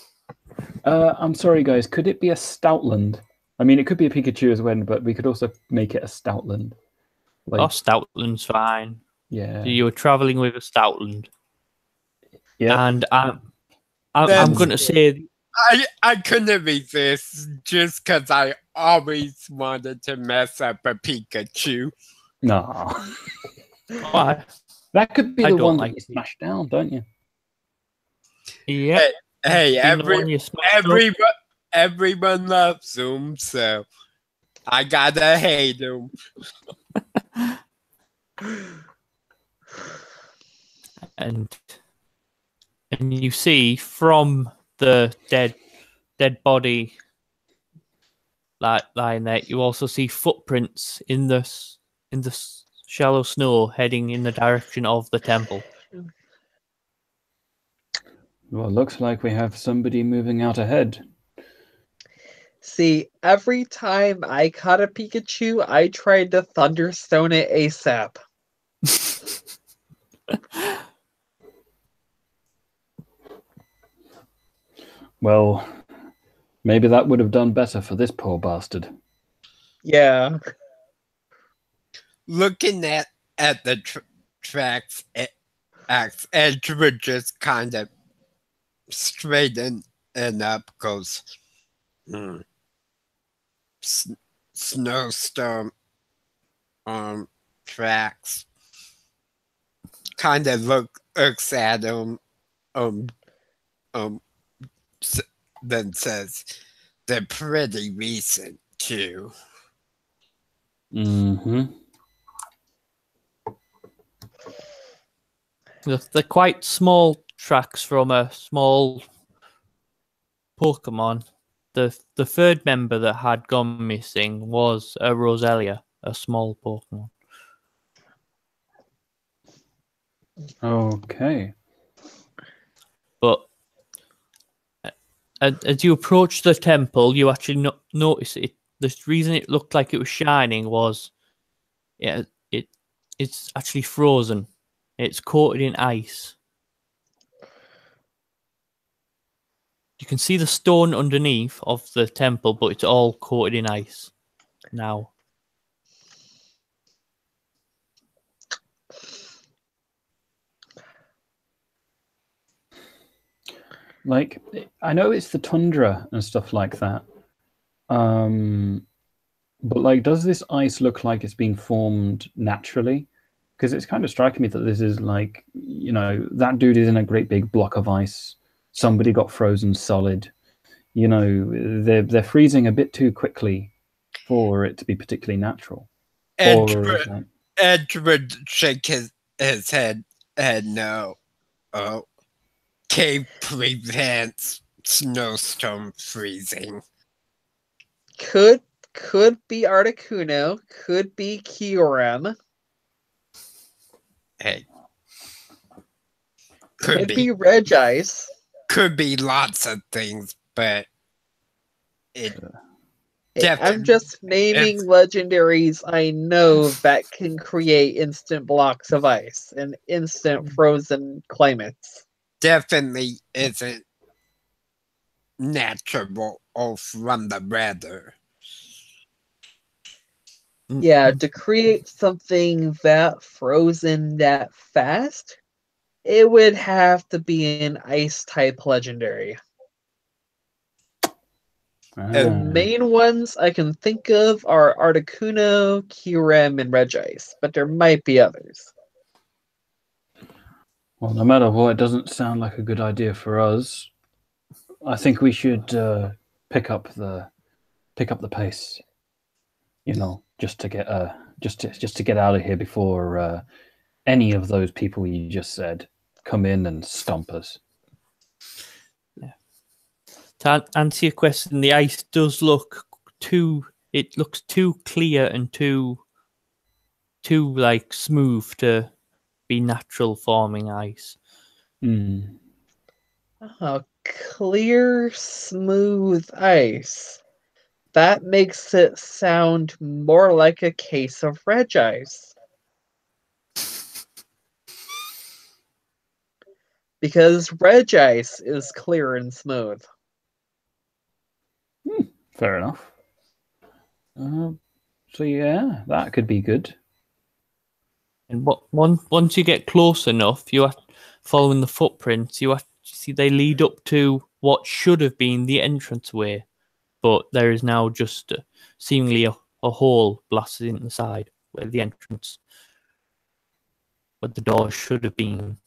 I'm sorry, guys. Could it be a Stoutland? I mean, it could be a Pikachu as well, but we could also make it a Stoutland. Stoutland's fine. Yeah. So you were traveling with a Stoutland. Yeah. And I'm going to say... I couldn't resist just because I always wanted to mess up a Pikachu. No. Why? That could be I the don't one like that you it. smash down, don't you? Yep. Hey, Everyone loves him, so I gotta hate him. And you see from the dead body lying there, you also see footprints in the shallow snow heading in the direction of the temple. Well, it looks like we have somebody moving out ahead. See, every time I caught a Pikachu, I tried to Thunderstone it ASAP. Well, maybe that would have done better for this poor bastard. Yeah. Looking at the tracks, Edge would just kind of straighten and up goes, snowstorm tracks. Kind of looks at him, then says, "They're pretty recent too." Mm-hmm. They're quite small tracks from a small Pokemon. The third member that had gone missing was a Roselia, a small Pokemon. Okay. But as you approach the temple, you actually notice it. The reason it looked like it was shining was, it's actually frozen. It's coated in ice. You can see the stone underneath of the temple, but it's all coated in ice now. Like, I know it's the tundra and stuff like that. But like, does this ice look like it's been formed naturally? Because it's kind of striking me that this is like, that dude is in a great big block of ice. Somebody got frozen solid. They're freezing a bit too quickly for it to be particularly natural. Edward shake his head and no. Oh, cave prevents snowstorm freezing. Could be Articuno, could be Kyurem. Hey. Could be Regice. Could be lots of things, but I'm just naming legendaries I know that can create instant blocks of ice and instant frozen climates. Definitely isn't natural or from the weather. Yeah, to create something that frozen that fast, it would have to be an ice type legendary. The main ones I can think of are Articuno, Kyurem, and Regice, but there might be others. Well, no matter what, it doesn't sound like a good idea for us. I think we should pick up the pace. Just to get just to get out of here before any of those people you just said come in and stomp us. Yeah. To answer your question, the ice does look too clear and too like smooth to be natural forming ice. Clear, smooth ice. That makes it sound more like a case of Regice. Because Regice is clear and smooth. Fair enough. So yeah, that could be good. And once you get close enough, you are following the footprints. You see they lead up to what should have been the entranceway, but there is now just seemingly a hole blasted in the side where the entrance, where the door should have been.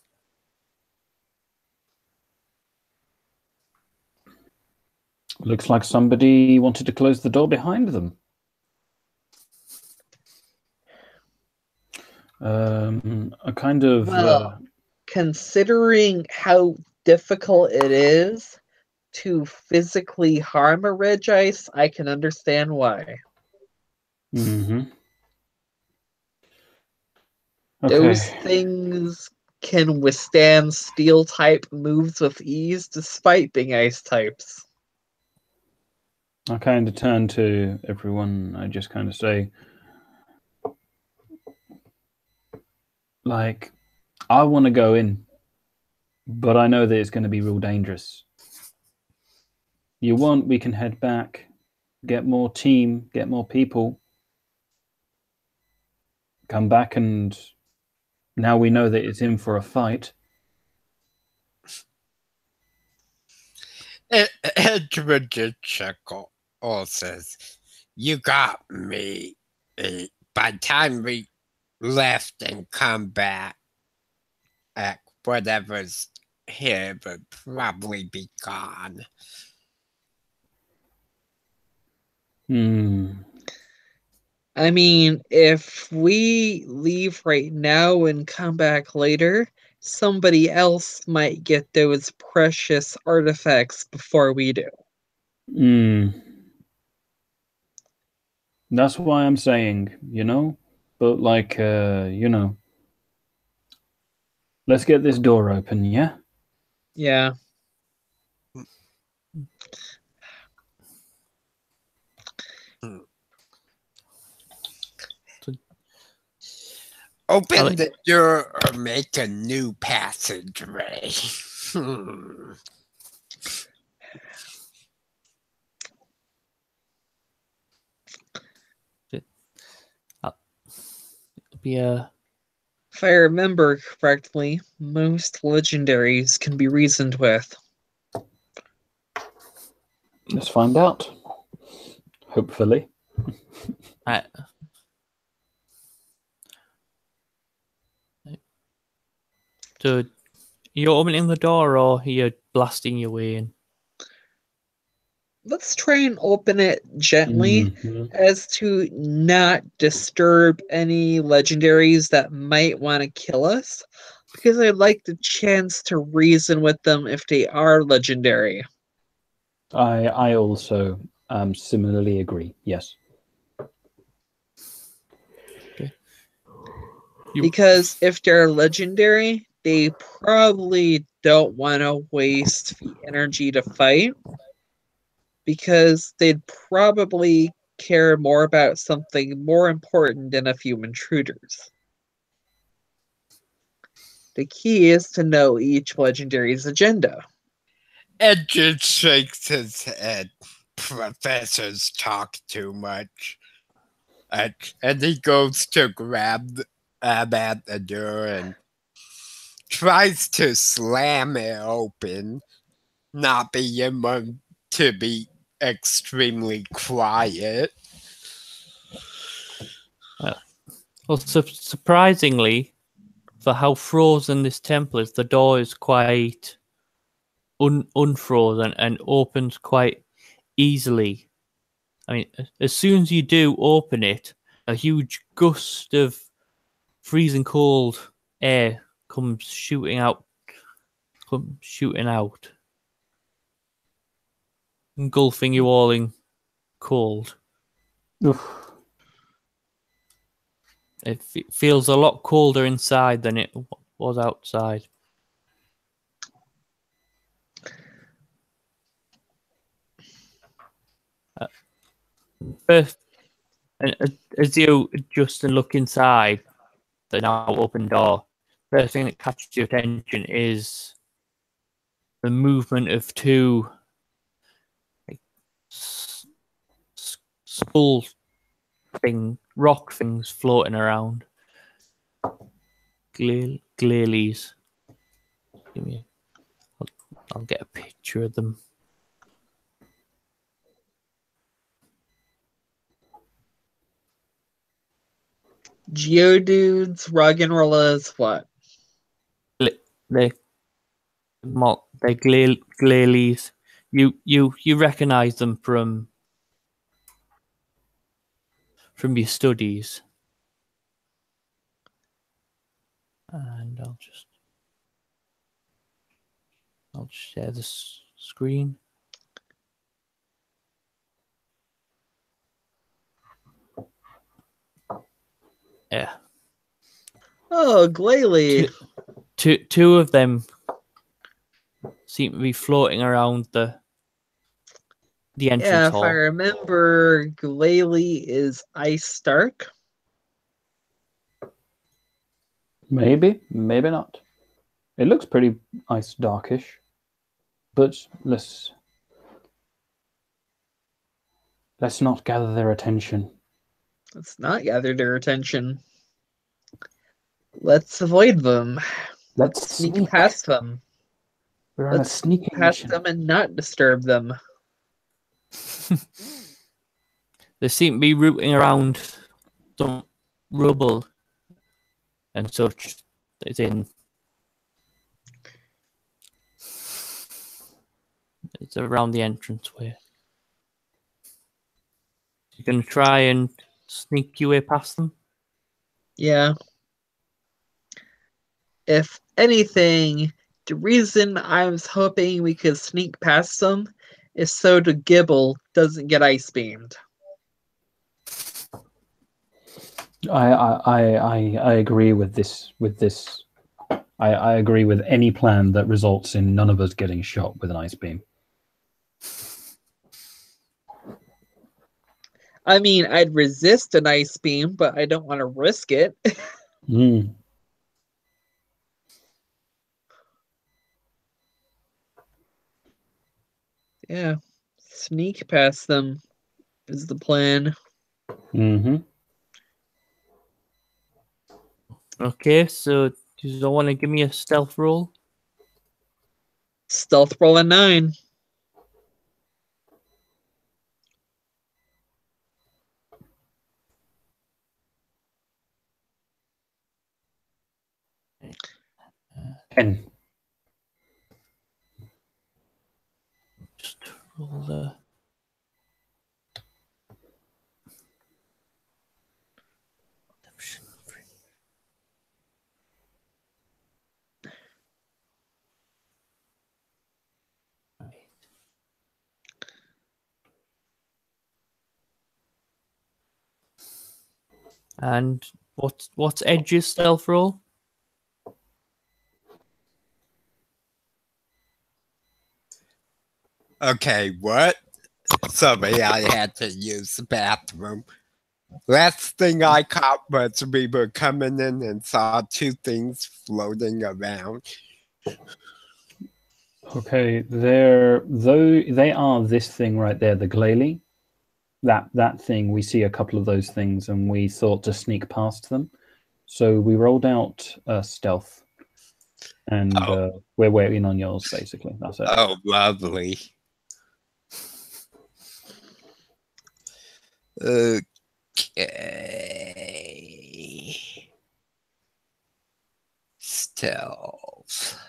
Looks like somebody wanted to close the door behind them. A kind of... Well, considering how difficult it is to physically harm a Regice, I can understand why. Okay. Those things can withstand steel type moves with ease despite being ice types. I kind of turn to everyone. I just kind of say, like, I want to go in, but I know that it's going to be real dangerous. You want, we can head back, get more team, get more people, come back, and now we know that it's in for a fight. Edward just chuckle or says, "You got me." By the time we left and come back, whatever's here would probably be gone. I mean, if we leave right now and come back later, somebody else might get those precious artifacts before we do. That's why I'm saying, but like, let's get this door open, yeah? Yeah. Open the door or make a new passageway. Be a If I remember correctly, most legendaries can be reasoned with. Let's find out. Hopefully. So you're opening the door or you're blasting your way in? Let's try and open it gently as to not disturb any legendaries that might want to kill us, because I'd like the chance to reason with them if they are legendary. I also similarly agree. Yes. Okay. Because if they're legendary, they probably don't want to waste the energy to fight, because they'd probably care more about something more important than a few intruders. The key is to know each legendary's agenda. Ed just shakes his head. Professors talk too much. And he goes to grab at the door and tries to slam it open, not being one to be extremely quiet. Well, surprisingly, for how frozen this temple is, the door is quite unfrozen and opens quite easily. I mean, as soon as you do open it, a huge gust of freezing cold air comes shooting out, engulfing you all in cold. Oof. It feels a lot colder inside than it was outside. First, as you adjust and look inside the now open door, first thing that catches your attention is the movement of two skull rock things floating around. Glailies. I'll get a picture of them. Geodudes, Roggenrollas, what? They're Glailies. You recognize them from your studies. And I'll share the screen. Yeah. Oh, Glalie. Two of them seem to be floating around the entrance Yeah, hall. if I remember, Glalie is Ice Dark. Maybe, maybe not. It looks pretty ice darkish, but let's not gather their attention. Let's not gather their attention. Let's avoid them. Let's sneak past them. We're on a Let's sneaking past mission. them and not disturb them. They seem to be rooting around some rubble and such. It's around the entranceway. You're going to try and sneak your way past them? Yeah. If anything, the reason I was hoping we could sneak past them is so the Gible doesn't get ice beamed. I agree with this. I agree with any plan that results in none of us getting shot with an ice beam. I mean, I'd resist an ice beam, but I don't want to risk it. Mm. Yeah. Sneak past them is the plan. Mm-hmm. Okay, so do you want to give me a stealth roll? Stealth roll a 9. And Just roll the. And what's Edge's stealth roll? Okay, what? Sorry, I had to use the bathroom. Last thing I caught was we were coming in and saw two things floating around. okay, they are this thing right there, the glalie. That thing, we see a couple of those things, and we thought to sneak past them. So we rolled out stealth, and we're waiting on yours. Basically, that's it. Oh, lovely. Okay. Stealth.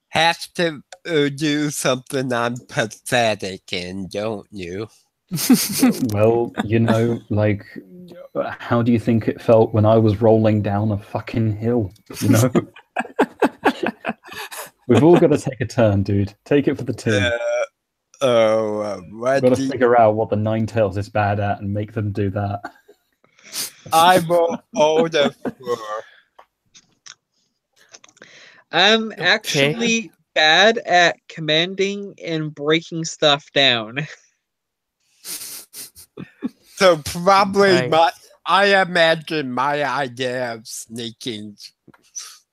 Have to do something I'm pathetic in, don't you? Well, like, how do you think it felt when I was rolling down a fucking hill? You know, we've all got to take a turn, dude. Take it for the team. What We've got do to figure out what the Ninetales is bad at and make them do that. I'm older for? I'm actually bad at commanding and breaking stuff down. So probably Right. I imagine my idea of sneaking.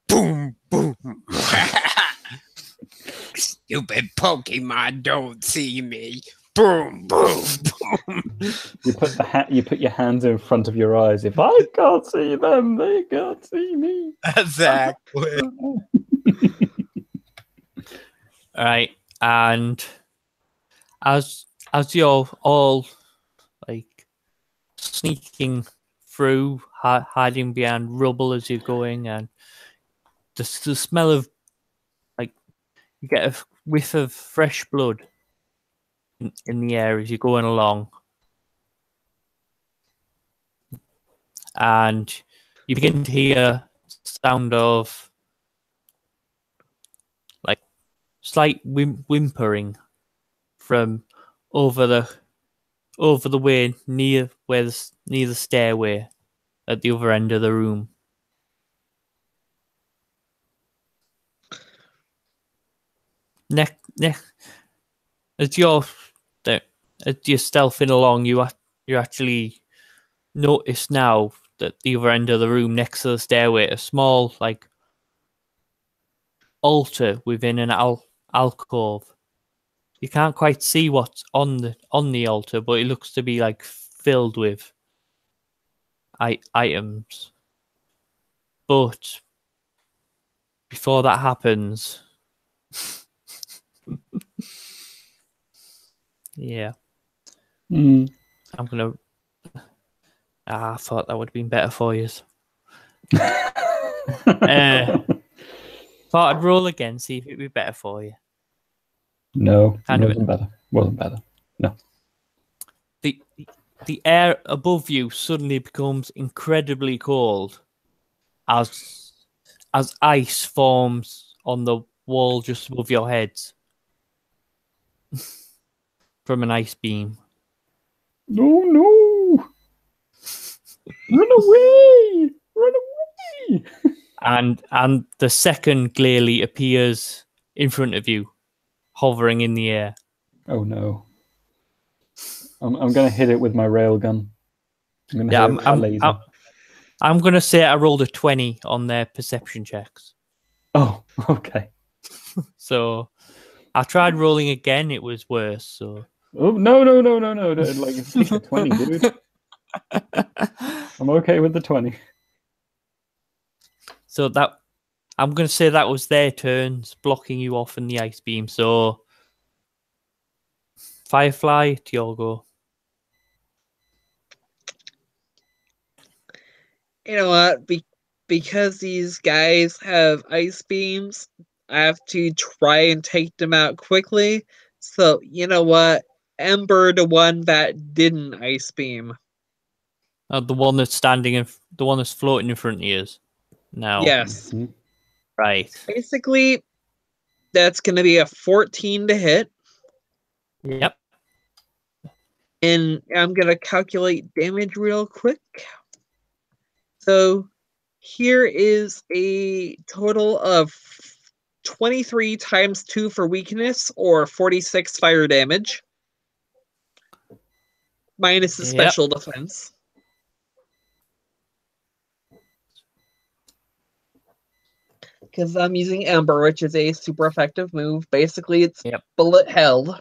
Boom, boom. Stupid Pokemon don't see me. Boom, boom, boom. You put your hands in front of your eyes. If I can't see them, they can't see me. Exactly. Right, and as you're all like sneaking through, hiding behind rubble as you're going, and the smell of, like, you get a whiff of fresh blood in the air as you're going along, and you begin to hear sound of like slight whimpering from over the way near the stairway at the other end of the room. As you're stealthing along, you actually notice now that the other end of the room, next to the stairway, a small like altar within an alcove. You can't quite see what's on the altar, but it looks to be like filled with items. But before that happens, yeah, Mm. I'm gonna. I thought that would have been better for you. Thought I'd roll again, see if it'd be better for you. No, Kind it of wasn't better. Wasn't better. No. The air above you suddenly becomes incredibly cold as ice forms on the wall just above your heads from an ice beam. No, no! Run away! Run away! And the second clearly appears in front of you, hovering in the air. Oh no. I'm gonna hit it with my railgun. I'm gonna Yeah, hit it with my laser. I'm gonna say I rolled a 20 on their perception checks. Oh, okay. So I tried rolling again. It was worse. So Oh no! Like take a 20, dude. I'm okay with the 20. So that I'm gonna say that was their turns, blocking you off in the ice beam. So Firefly, it's your go. You know what? Because these guys have ice beams, I have to try and take them out quickly. So, you know what? Ember, the one that didn't ice beam. The one that's the one that's floating in front of you now. Yes. Mhm. Right. Basically, that's going to be a 14 to hit. Yep. And I'm going to calculate damage real quick. So here is a total of 23 times 2 for weakness, or 46 fire damage. Minus the Yep. special defense. Because I'm using Ember, which is a super effective move. Basically, it's Yep. bullet hell.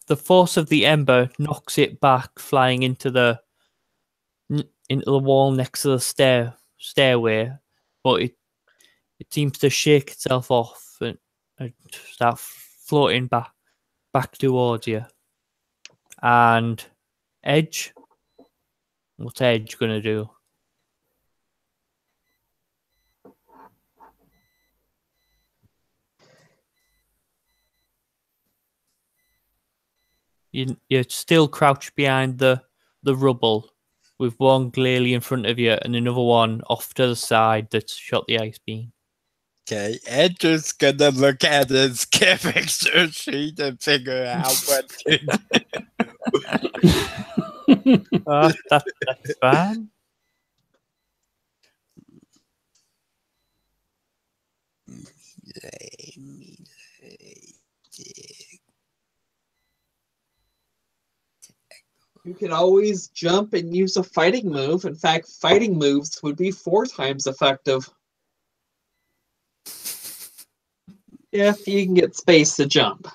The force of the ember knocks it back, flying into the wall next to the stairway, but it seems to shake itself off and start floating back towards you. And Edge, what's Edge gonna do? You're still crouched behind the rubble, with one clearly in front of you and another one off to the side that's shot the ice beam. Okay, Edge is gonna look at his character sheet and figure out what to do. That's fine. You can always jump and use a fighting move. In fact, fighting moves would be 4 times effective. If you can get space to jump.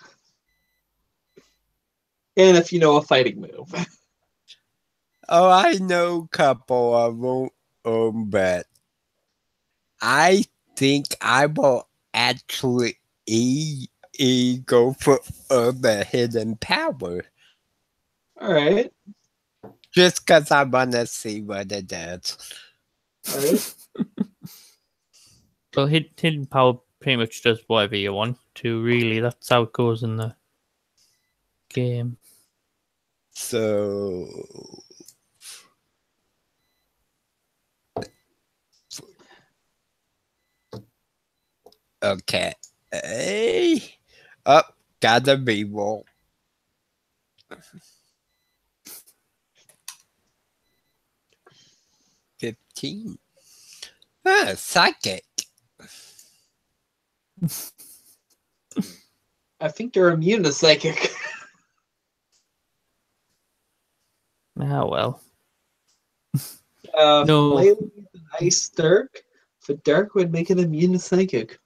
And if you know a fighting move. Oh, I know a couple of them, but I think I will actually go for the hidden power. Alright. Just because I want to see what it does. Alright. Well, hidden power pretty much does whatever you want to, really. That's how it goes in the game. So... Okay. Up, gotta be roll. $15. Psychic. I think they're immune to psychic. Ah, well. No. No. Layth and Ice Dark. For Dark would make it immune to psychic.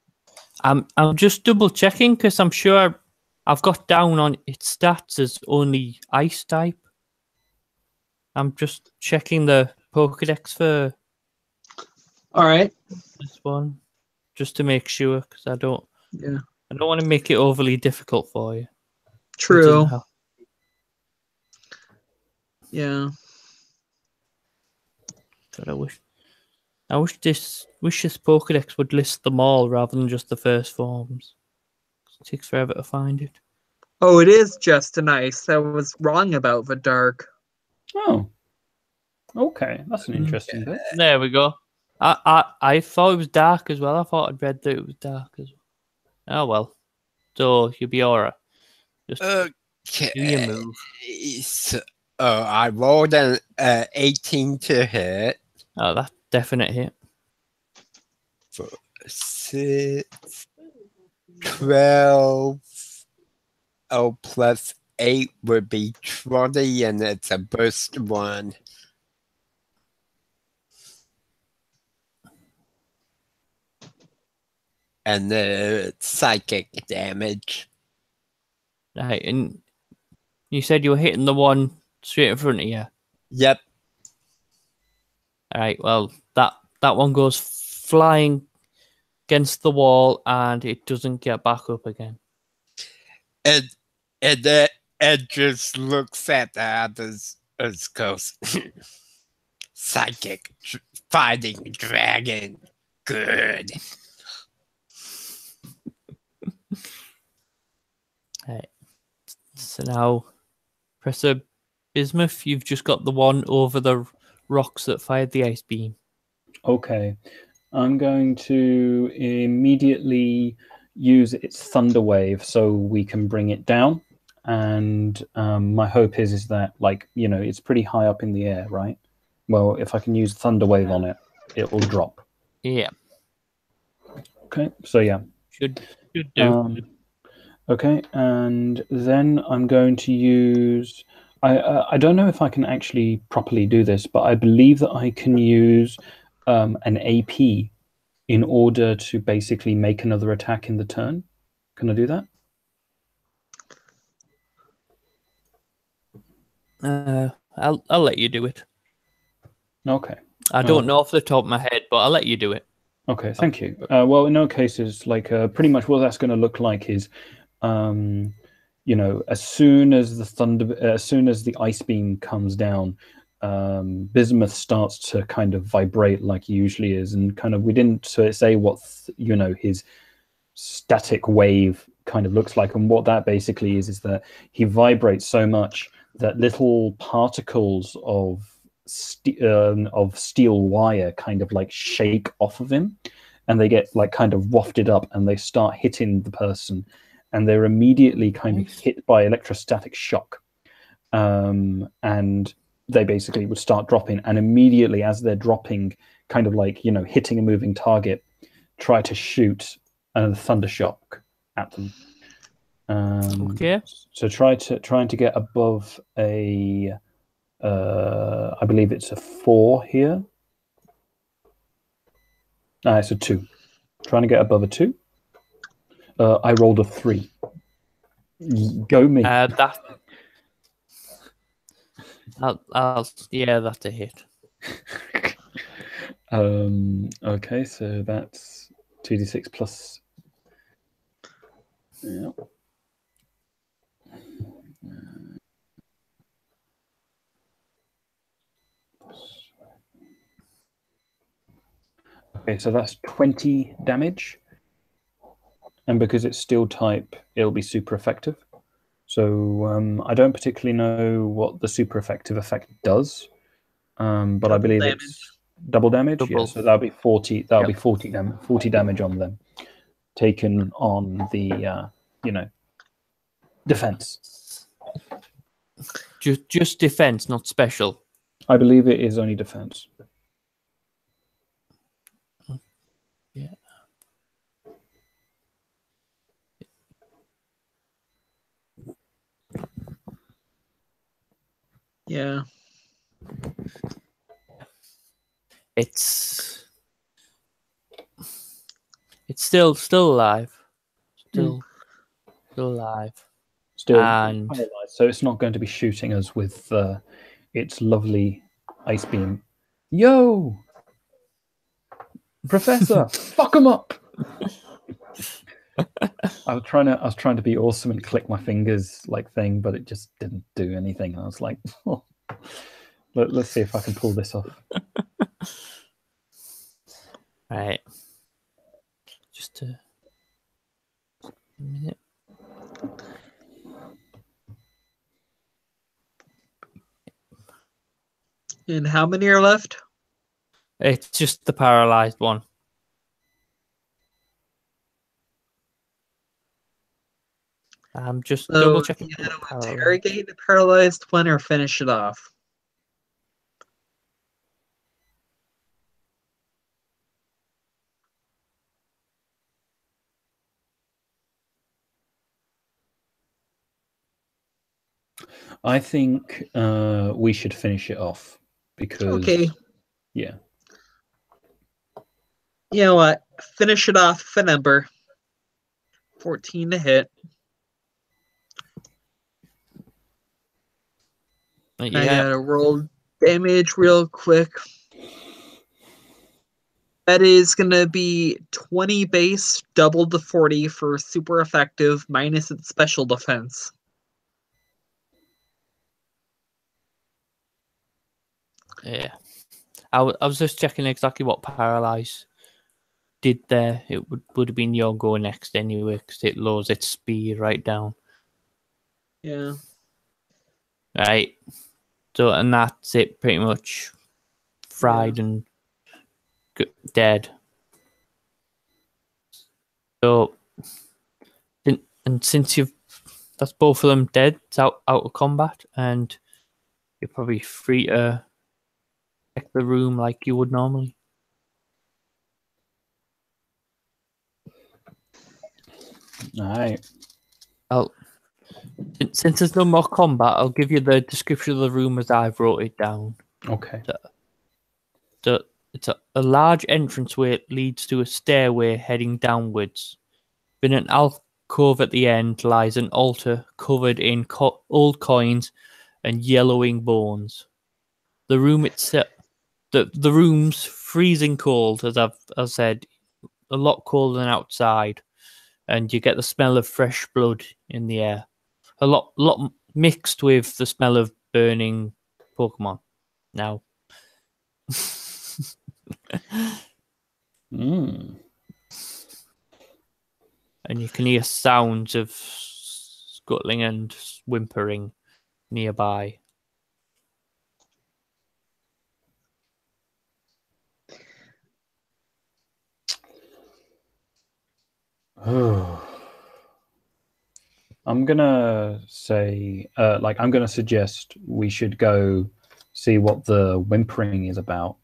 I'm just double checking because I'm sure I've got down on its stats as only ice type. I'm just checking the Pokedex for Alright. this one, just to make sure, because I don't Yeah. want to make it overly difficult for you. It True. doesn't have- Yeah. But I wish this Pokedex would list them all rather than just the first forms. It takes forever to find it. Oh, it is just an ice. I was wrong about the dark. Oh. Okay, that's an interesting bit. There we go. I thought it was dark as well. I thought I'd read that it was dark as well. Oh well. So you'll be alright. Just Okay. do your move. So, I rolled an 18 to hit. Oh, that's definite hit. 6, 12. mareeo plus 8 would be 20, and it's a burst 1. And the psychic damage. Right, and you said you were hitting the one straight in front of you. Yep. All right, well, that one goes flying against the wall, and it doesn't get back up again. And it just looks at the others as goes, psychic fighting dragon. Good. Right. So now, Professor Bismuth, you've just got the one over the rocks that fired the ice beam. Okay. I'm going to immediately use its thunder wave so we can bring it down. And my hope is that, like, you know, it's pretty high up in the air, right? Well, if I can use thunder wave on it, it will drop. Yeah. Okay, so yeah. Should do. Okay, and then I'm going to use... I don't know if I can actually properly do this, but I believe that I can use an AP in order to basically make another attack in the turn. Can I do that? I'll let you do it. Okay. I don't know off the top of my head, but I'll let you do it. Okay, thank you. Well, in all cases, like pretty much what that's going to look like is, you know, as soon as the ice beam comes down, bismuth starts to kind of vibrate like he usually is, and kind of we didn't say what you know his static wave kind of looks like, and what that basically is that he vibrates so much that little particles of steel wire kind of like shake off of him, and they get like kind of wafted up, and they start hitting the person, and they're immediately kind of hit by electrostatic shock, and they basically would start dropping, and immediately as they're dropping, kind of like, you know, hitting a moving target, try to shoot a thunder shock at them. Okay. So trying to get above a I believe it's a 4 here. It's a 2. Trying to get above a 2. I rolled a 3. Go me. Yeah, that's a hit. Okay, so that's 2d6 plus. Yeah. Okay, so that's 20 damage. And because it's steel type, it'll be super effective. So I don't particularly know what the super effective effect does, but I believe it's double damage. Double. Yeah, so that'll be 40. That'll be 40 damage on them, taken on the you know, defense. Just defense, not special. I believe it is only defense. Yeah. Yeah. It's still alive. Still alive. Still and paralyzed, so it's not going to be shooting us with its lovely ice beam. Yo, Professor, fuck him up. I was trying to be awesome and click my fingers like thing, but it just didn't do anything. I was like, oh. Let's see if I can pull this off. Right. Just a minute. And how many are left? It's just the paralyzed one. I'm just double checking. You interrogate the paralyzed one or finish it off? I think we should finish it off because Okay. yeah. You know what? Finish it off with a number. 14 to hit. I gotta roll damage real quick. That is gonna be 20 base, doubled to 40 for super effective, minus its special defense. Yeah. I was just checking exactly what Paralyze did there. It would have been your go next anyway, because it lowers its speed right down. Yeah. Right. So, and that's it pretty much. Fried and dead. So, and since that's both of them dead, it's out of combat, and you're probably free to check the room like you would normally. All right. Since there's no more combat, I'll give you the description of the room as I've wrote it down. Okay. So it's a large entranceway that leads to a stairway heading downwards. In an alcove at the end lies an altar covered in old coins and yellowing bones. The room itself, the room's freezing cold, as I've said, a lot colder than outside, and you get the smell of fresh blood in the air. A lot mixed with the smell of burning Pokemon. Now. Mm. And you can hear sounds of scuttling and whimpering nearby. I'm gonna say, I'm gonna suggest we should go see what the whimpering is about.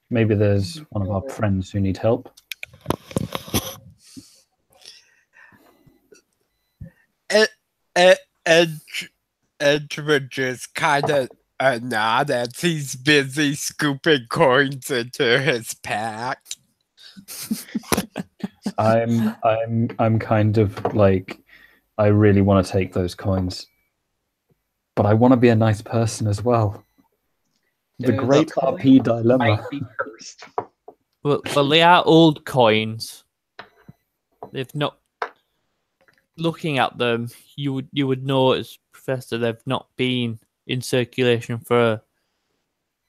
Maybe there's one of our friends who need help. Edward just kind of nod as he's busy scooping coins into his pack. I'm kind of like, I really want to take those coins, but I want to be a nice person as well. The great RP dilemma. Well, they are old coins. They've not. Looking at them, you would know as Professor they've not been in circulation for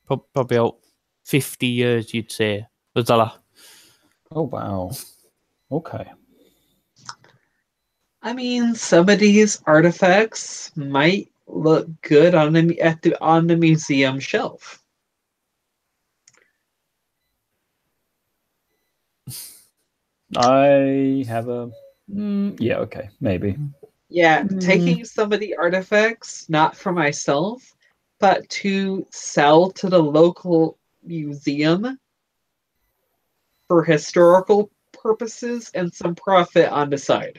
probably about 50 years. You'd say, Lazala. Oh wow. Okay. I mean, some of these artifacts might look good on the museum shelf. I have a yeah, okay, maybe. Yeah, taking some of the artifacts, not for myself, but to sell to the local museum for historical purposes and some profit on the side.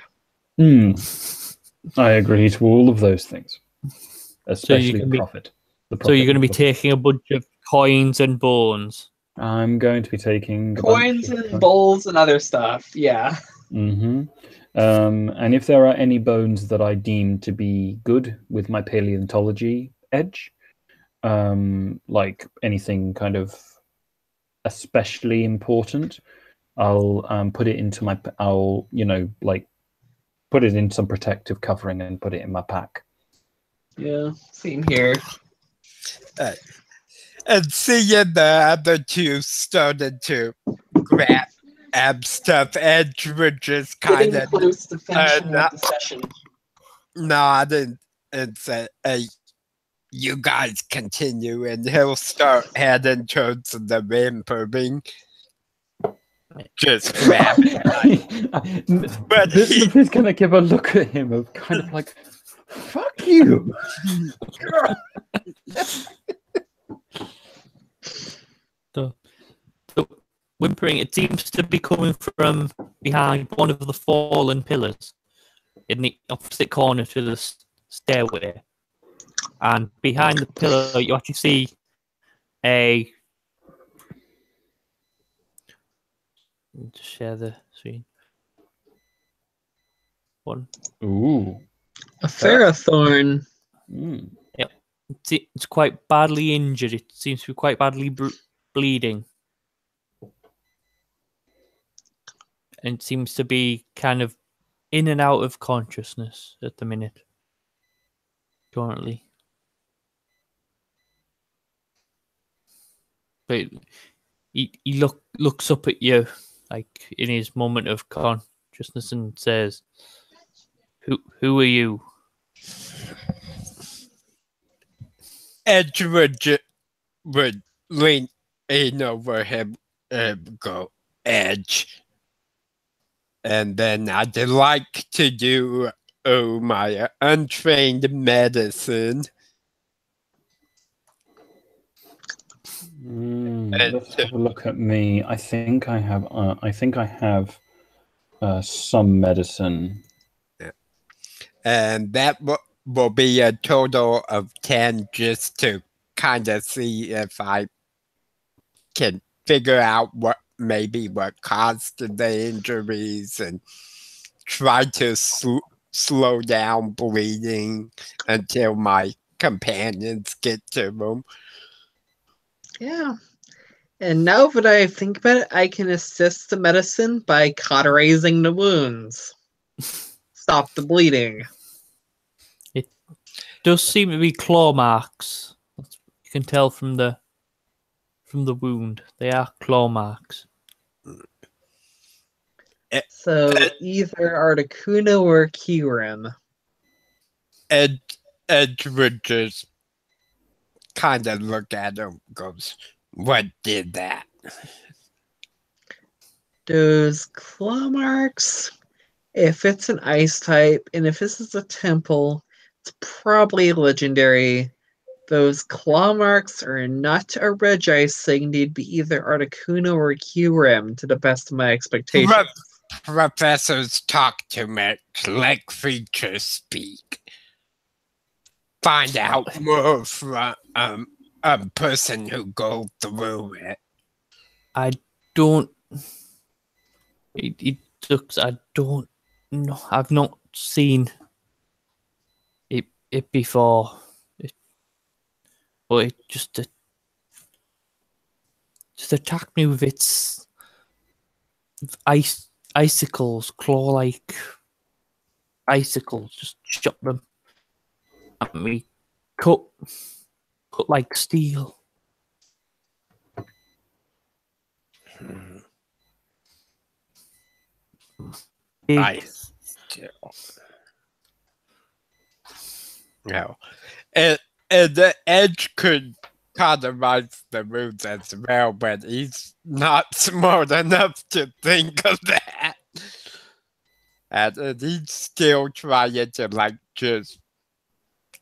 I agree to all of those things, especially the profit. So you're going to be taking a bunch of coins and bones. I'm going to be taking coins and bowls and other stuff. Yeah. And if there are any bones that I deem to be good with my paleontology edge, like anything kind of especially important, I'll put it into my. I'll put it in some protective covering and put it in my pack. Yeah, same here. And seeing the other two started to grab stuff, Edward just kind of close to finishing up the session. Nodded and said, "Hey, you guys continue," and he'll start heading towards the whimpering. Just grab it. But he's gonna give a look at him of kind of like, "Fuck you." The whimpering, it seems to be coming from behind one of the fallen pillars in the opposite corner to the stairway. and behind the pillar you actually see a. Just share the screen. One. Ooh. A Ferrothorn. Mm. It's quite badly injured. It seems to be quite badly bleeding. And seems to be kind of in and out of consciousness at the minute. Currently. But he looks up at you, like in his moment of consciousness, and says, Who are you? Edge would lean in over him and go, Edge. And then I'd like to do my untrained medicine. Let's have a look at me. I think I have. Some medicine. And that will be a total of 10, just to kind of see if I can figure out what caused the injuries and try to slow down bleeding until my companions get to them. Yeah. And now that I think about it, I can assist the medicine by cauterizing the wounds. Stop the bleeding. It does seem to be claw marks. You can tell from the wound. They are claw marks. So either Articuno or Kirim. Edge would just kind of look at him, goes, what did that? Those claw marks, if it's an ice type, and if this is a temple, it's probably legendary. Those claw marks are not a Regice thing. They'd be either Articuno or Kirim, to the best of my expectations. Professors talk too much, like creatures speak. Find out more from a person who go through it. I don't. It looks. I don't know. I've not seen it before. But it just attacked me with its icicles, claw-like icicles. Just shot them at me. Cut like steel. Big. No. And the Edge could cauterize the wounds as well, but he's not smart enough to think of that. And he's still trying to just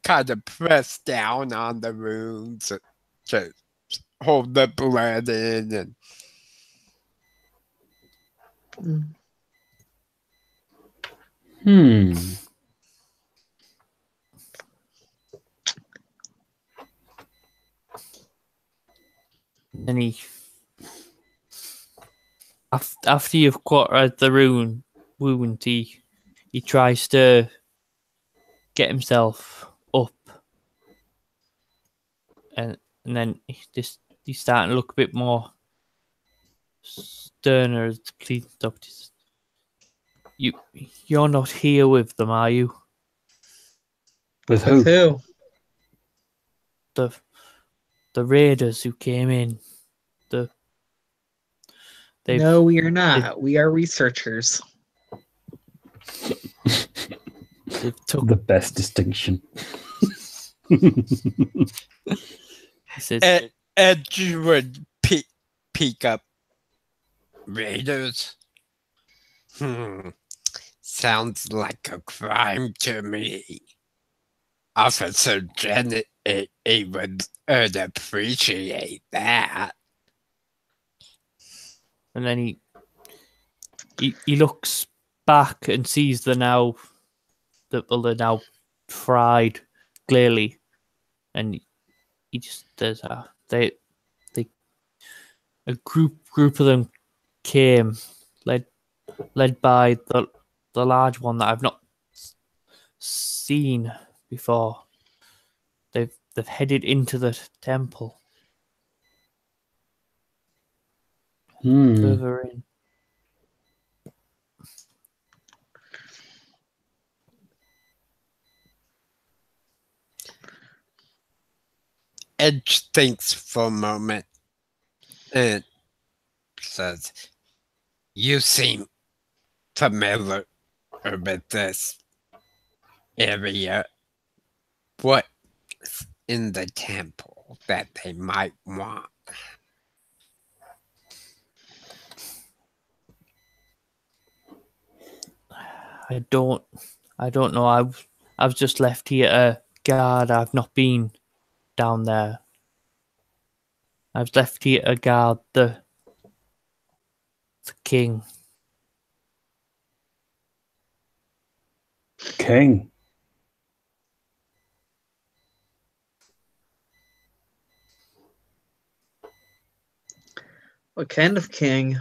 kind of press down on the wounds to hold the blood in. And And he, after you've cauterized the wound, he tries to get himself up, and then he's starting to look a bit more sterner as the police doctors. You're not here with them, are you? with who? The raiders who came in. No, we are not. We are researchers. They've took The best distinction. He says, Edge would peek up. Raiders? Sounds like a crime to me. Officer Janet would appreciate that. and then he looks back and sees the now fried, clearly, and he just does they a group of them came, led by the large one that I've not seen before. They've headed into the temple. Further in. Edge thinks for a moment and says, "You seem familiar with this area. What's in the temple that they might want?" I don't know. I've just left here to guard. I've not been down there. I've left here to guard the king. King. What kind of king?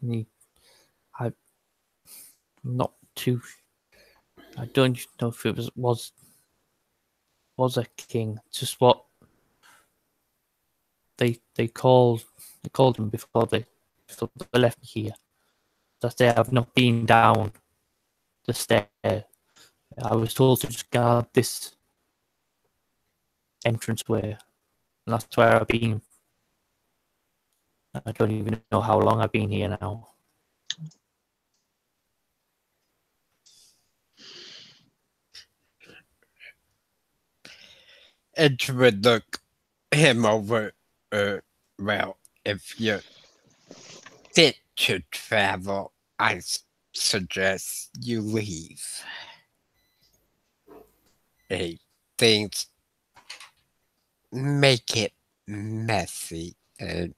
I'm not too. I don't know if it was a king. It's just what they called him before they left me here. That they have not been down the stair. I was told to just guard this entranceway, and that's where I've been. I don't even know how long I've been here now. Edge would look him over. Well, if you're fit to travel, I suggest you leave. Things make it messy, and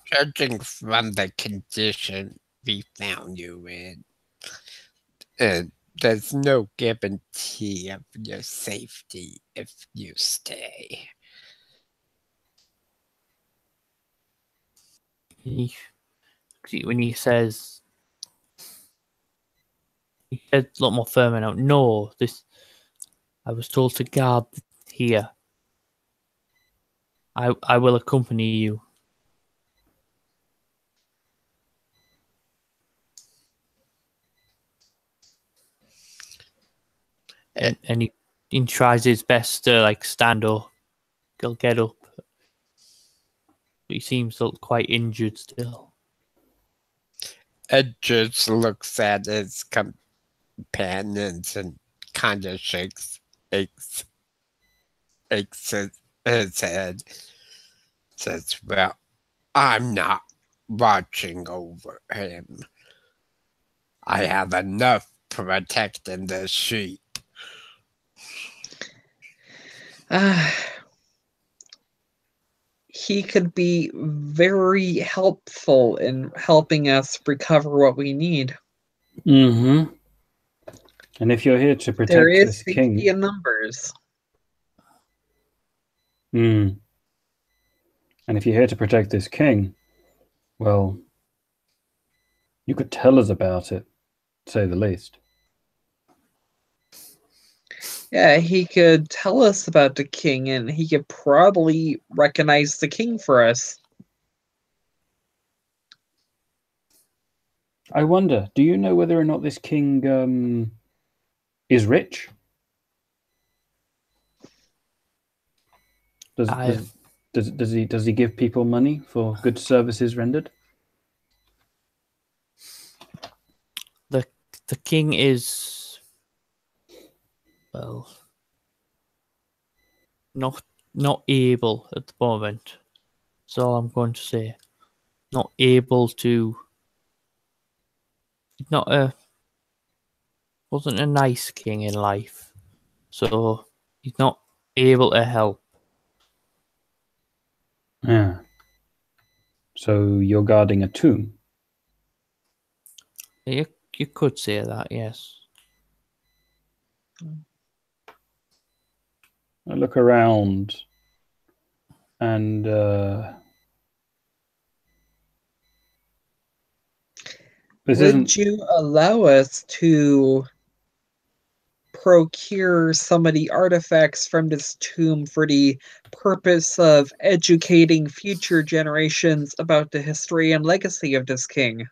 judging from the condition we found you in, and there's no guarantee of your safety if you stay. When he says a lot more firm now. No, I was told to guard here. I will accompany you. And he tries his best to stand up. He'll get up. But he seems quite injured still. Ed just looks at his companions and kind of shakes his head. Says, "Well, I'm not watching over him. I have enough protecting the sheep." He could be very helpful in helping us recover what we need. Mm-hmm. And if you're here to protect There is this safety king, in numbers. and if you're here to protect this king, well, you could tell us about it, to say the least. Yeah, he could tell us about the king, and he could probably recognize the king for us. I wonder, do you know whether or not this king is rich? Does he give people money for good services rendered? The king is, well, not able at the moment. That's all I'm going to say. Not able to. Wasn't a nice king in life, so he's not able to help. Yeah. So you're guarding a tomb? You could say that, yes. I look around and Would you allow us to procure some of the artifacts from this tomb for the purpose of educating future generations about the history and legacy of this king?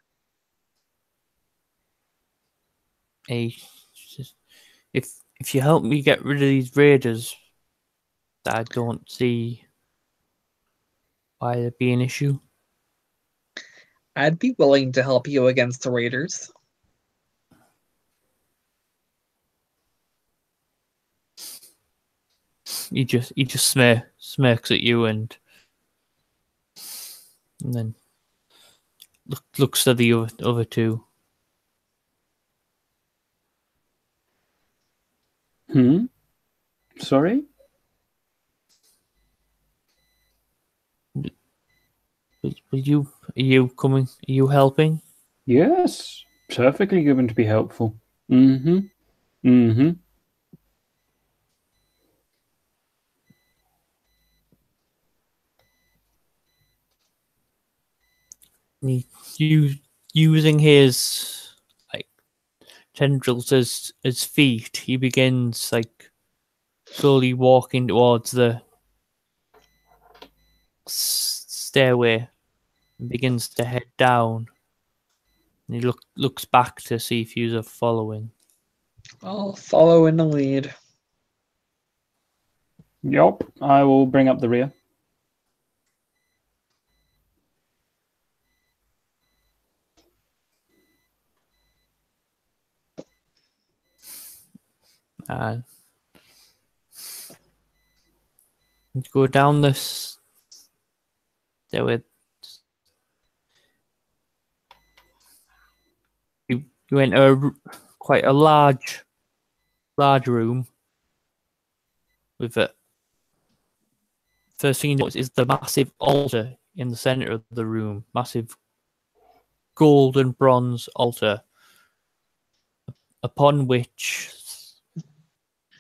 If you help me get rid of these raiders, I don't see why there'd be an issue. I'd be willing to help you against the raiders. He just smirks at you and then looks at the other two. Sorry? Are you coming? Are you helping? Yes, perfectly given to be helpful. Mm-hmm. Mm-hmm. Using his like tendrils as feet, he begins like slowly walking towards the stairway and begins to head down. And he looks back to see if you are following. I'll follow in the lead. Yup, I will bring up the rear. And go down this stairway. You enter quite a large room with it. First thing you notice is the massive altar in the center of the room. Massive gold and bronze altar, upon which,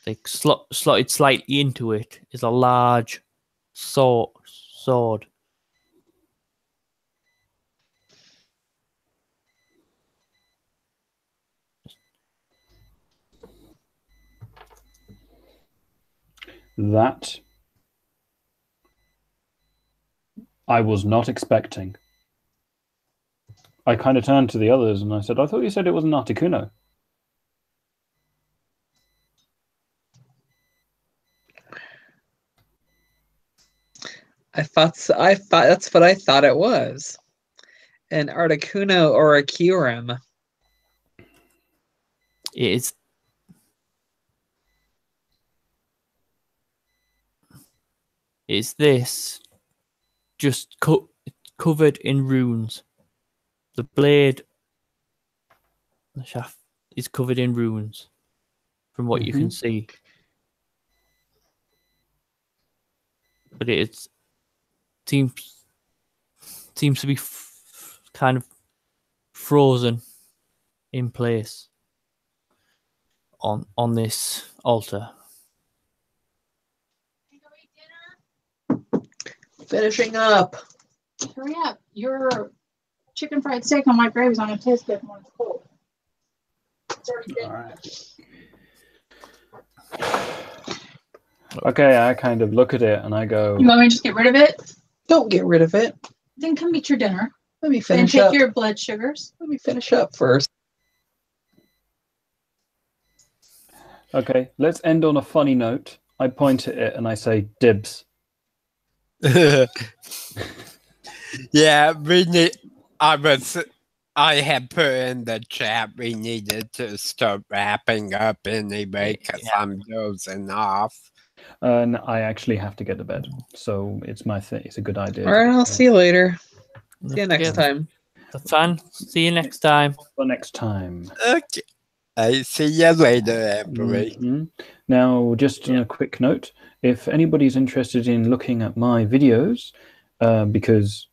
like slotted slightly into it, is a large sword. That I was not expecting. I kind of turned to the others and I said, I thought you said it was an Articuno. I thought that's what I thought it was. An Articuno or a Kyurem. It's this, just covered in runes. The blade, the shaft, is covered in runes, from what you can see. But it seems to be kind of frozen in place on this altar. Finishing up. Hurry up. Your chicken fried steak on my gravy's on a taste good when it's cold. It's already been. All right. Okay, I kind of look at it and I go... You want me to just get rid of it? Don't get rid of it. Then come eat your dinner. Let me And finish take up. your blood sugars. Let me finish up first. Okay, let's end on a funny note. I point at it and I say, dibs. Yeah, we need. I had put in the chat we needed to start wrapping up anyway because I'm dozing off. And I actually have to get to bed, so it's my thing. It's a good idea. All right, I'll see you later. See you next time. That's fine. See you next time. For next time. Okay. I see you later, Umbrie. Now, just on a quick note, if anybody's interested in looking at my videos, because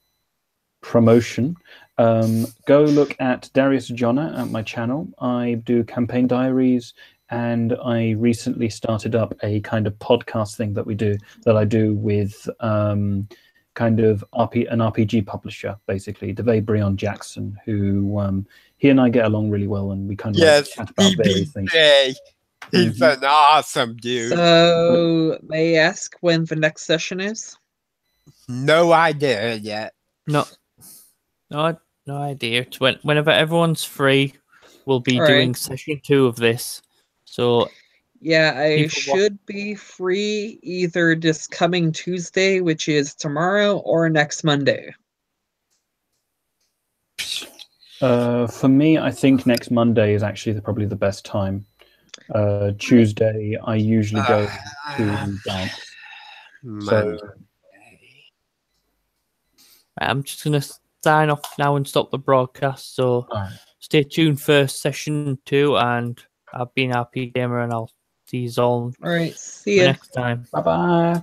promotion, go look at Darius Jonna at my channel. I do campaign diaries and I recently started up a kind of podcast thing that I do with kind of an RPG publisher, basically, Dave Breon Jackson, who he and I get along really well, and we kind of like chat about various things. DBJ. He's an awesome dude. So, may I ask when the next session is? No idea yet. No idea. It's whenever everyone's free, we'll be All right. doing session 2 of this. So Yeah, I People wa- should be free either this coming Tuesday, which is tomorrow, or next Monday. For me, I think next Monday is actually probably the best time. Tuesday, I usually go to dance. So I'm just gonna sign off now and stop the broadcast. So stay tuned for session 2, and I've been RP Gamer, and I'll see you all All right, see ya. next time. bye bye.